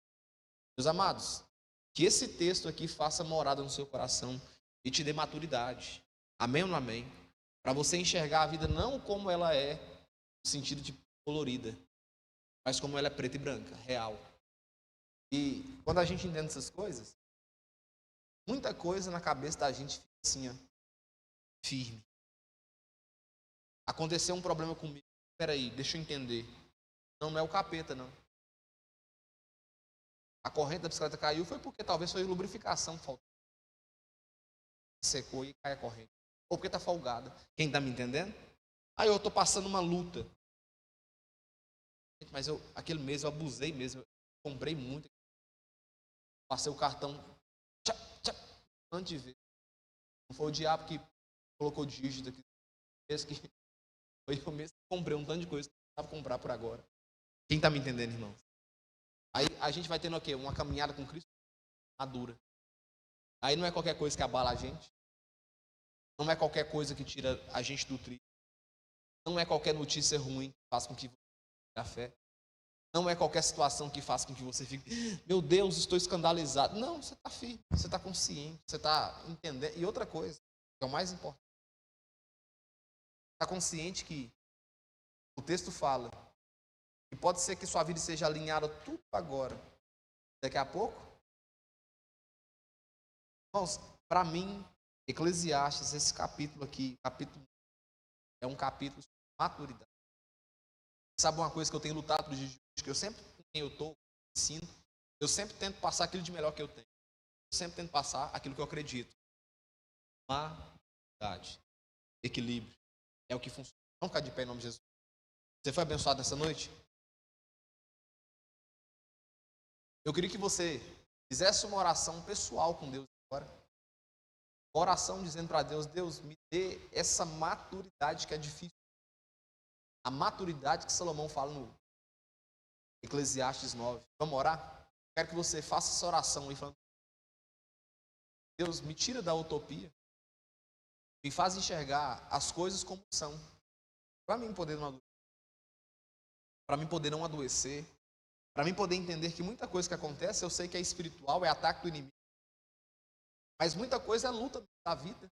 Meus amados, que esse texto aqui faça morada no seu coração e te dê maturidade. Amém ou não amém? Para você enxergar a vida não como ela é, no sentido de colorida, mas como ela é preta e branca, real. E quando a gente entende essas coisas, muita coisa na cabeça da gente fica assim, ó, firme. Aconteceu um problema comigo. Espera aí, deixa eu entender. Não é o capeta, não. A corrente da bicicleta caiu foi porque talvez foi lubrificação que faltou. Secou e cai a corrente. Ou porque está folgada. Quem está me entendendo? Aí eu estou passando uma luta. Mas aquele mês eu abusei mesmo. Eu comprei muito. Passei o cartão antes de ver. Não foi o diabo que colocou dígito aqui. Foi eu mesmo que comprei um tanto de coisa que eu precisava comprar por agora. Quem está me entendendo, irmão? Aí a gente vai tendo o quê? Uma caminhada com Cristo madura. Aí não é qualquer coisa que abala a gente. Não é qualquer coisa que tira a gente do trilho. Não é qualquer notícia ruim que faz com que você fique a fé. Não é qualquer situação que faz com que você fique, meu Deus, estou escandalizado. Não, você está firme, você está consciente, você está entendendo. E outra coisa, que é o mais importante, está consciente que o texto fala que pode ser que sua vida seja alinhada tudo agora, daqui a pouco. Irmãos, para mim, Eclesiastes, esse capítulo aqui, é um capítulo sobre maturidade. Sabe uma coisa que eu tenho lutado nos dias de hoje, que eu sempre, com quem eu estou, ensino, eu sempre tento passar aquilo de melhor que eu tenho. Eu sempre tento passar aquilo que eu acredito. Maturidade, equilíbrio, é o que funciona. Vamos ficar de pé em nome de Jesus. Você foi abençoado nessa noite? Eu queria que você fizesse uma oração pessoal com Deus agora. Uma oração dizendo para Deus, Deus, me dê essa maturidade que é difícil. A maturidade que Salomão fala no Eclesiastes 9. Vamos orar? Quero que você faça essa oração aí, falando: Deus, me tira da utopia. Me faz enxergar as coisas como são. Para mim poder não adoecer. Para mim poder não adoecer. Para mim poder entender que muita coisa que acontece, eu sei que é espiritual, é ataque do inimigo. Mas muita coisa é luta da vida.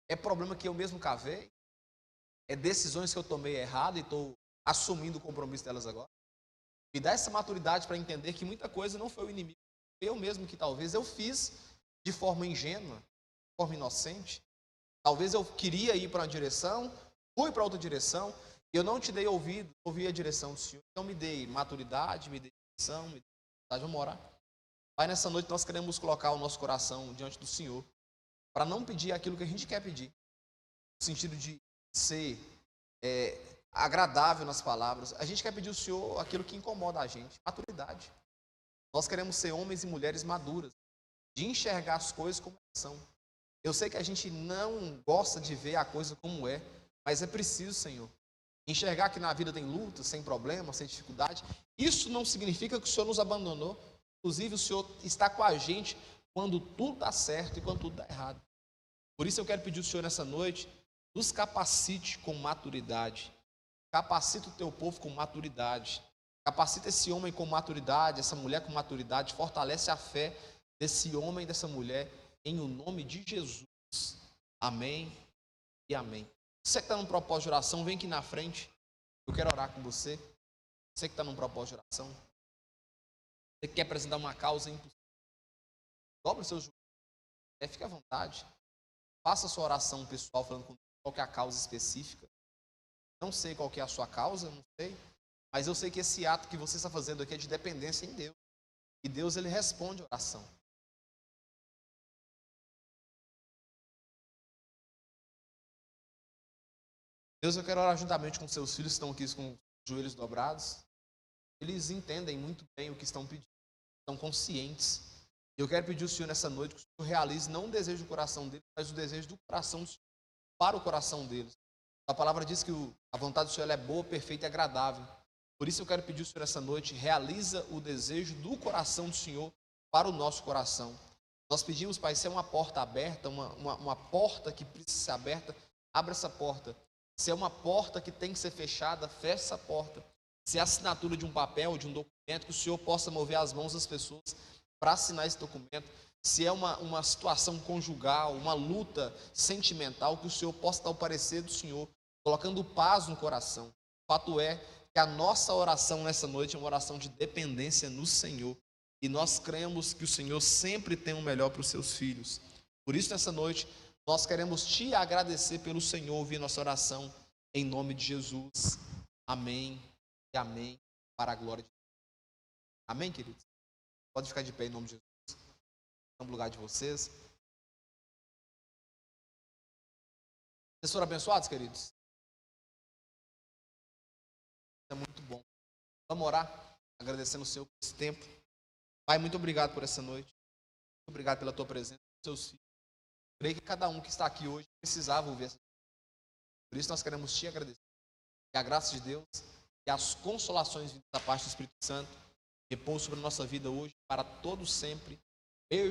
É problema que eu mesmo cavei. É decisões que eu tomei errado e estou assumindo o compromisso delas agora. Me dá essa maturidade para entender que muita coisa não foi o inimigo. Eu mesmo que talvez eu fiz de forma ingênua, de forma inocente. Talvez eu queria ir para uma direção, fui para outra direção, e eu não te dei ouvido, ouvi a direção do Senhor. Então me dei maturidade, me dei direção, me dei vontade. Vamos orar. Pai, nessa noite nós queremos colocar o nosso coração diante do Senhor, para não pedir aquilo que a gente quer pedir, no sentido de ser agradável nas palavras. A gente quer pedir ao Senhor aquilo que incomoda a gente, maturidade. Nós queremos ser homens e mulheres maduras, de enxergar as coisas como são. Eu sei que a gente não gosta de ver a coisa como é, mas é preciso, Senhor, enxergar que na vida tem luta, sem problema, sem dificuldade. Isso não significa que o Senhor nos abandonou. Inclusive, o Senhor está com a gente quando tudo está certo e quando tudo está errado. Por isso eu quero pedir ao Senhor nessa noite, nos capacite com maturidade. Capacita o teu povo com maturidade. Capacita esse homem com maturidade, essa mulher com maturidade. Fortalece a fé desse homem e dessa mulher, em o nome de Jesus. Amém e amém. Você que está num propósito de oração, vem aqui na frente. Eu quero orar com você. Você que está num propósito de oração. Você que quer apresentar uma causa impossível. Dobre os seus joelhos. Fique à vontade. Faça a sua oração pessoal, falando com qual que é a causa específica. Não sei qual que é a sua causa, não sei. Mas eu sei que esse ato que você está fazendo aqui é de dependência em Deus. E Deus, Ele responde a oração. Deus, eu quero orar juntamente com seus filhos que estão aqui com os joelhos dobrados. Eles entendem muito bem o que estão pedindo. Estão conscientes. Eu quero pedir ao Senhor nessa noite que o Senhor realize não o desejo do coração deles, mas o desejo do coração do Senhor para o coração deles. A palavra diz que a vontade do Senhor é boa, perfeita e agradável. Por isso eu quero pedir ao Senhor nessa noite, realiza o desejo do coração do Senhor para o nosso coração. Nós pedimos, Pai, se é uma porta aberta, uma porta que precisa ser aberta, abra essa porta. Se é uma porta que tem que ser fechada, feche essa porta. Se é a assinatura de um papel, de um documento, que o Senhor possa mover as mãos das pessoas para assinar esse documento. Se é uma situação conjugal, uma luta sentimental, que o Senhor possa dar o parecer do Senhor, colocando paz no coração. O fato é que a nossa oração nessa noite é uma oração de dependência no Senhor. E nós cremos que o Senhor sempre tem o melhor para os seus filhos. Por isso, nessa noite, nós queremos te agradecer pelo Senhor ouvir nossa oração, em nome de Jesus. Amém e amém, para a glória de Deus. Amém, queridos? Pode ficar de pé em nome de Jesus. No lugar de vocês. Vocês foram abençoados, queridos? É muito bom. Vamos orar, agradecendo o Senhor por esse tempo. Pai, muito obrigado por essa noite. Muito obrigado pela tua presença, pelos seus filhos. Creio que cada um que está aqui hoje precisava ouvir essa noite. Por isso nós queremos te agradecer. Que a graça de Deus e as consolações da parte do Espírito Santo repousem sobre a nossa vida hoje, para todos sempre,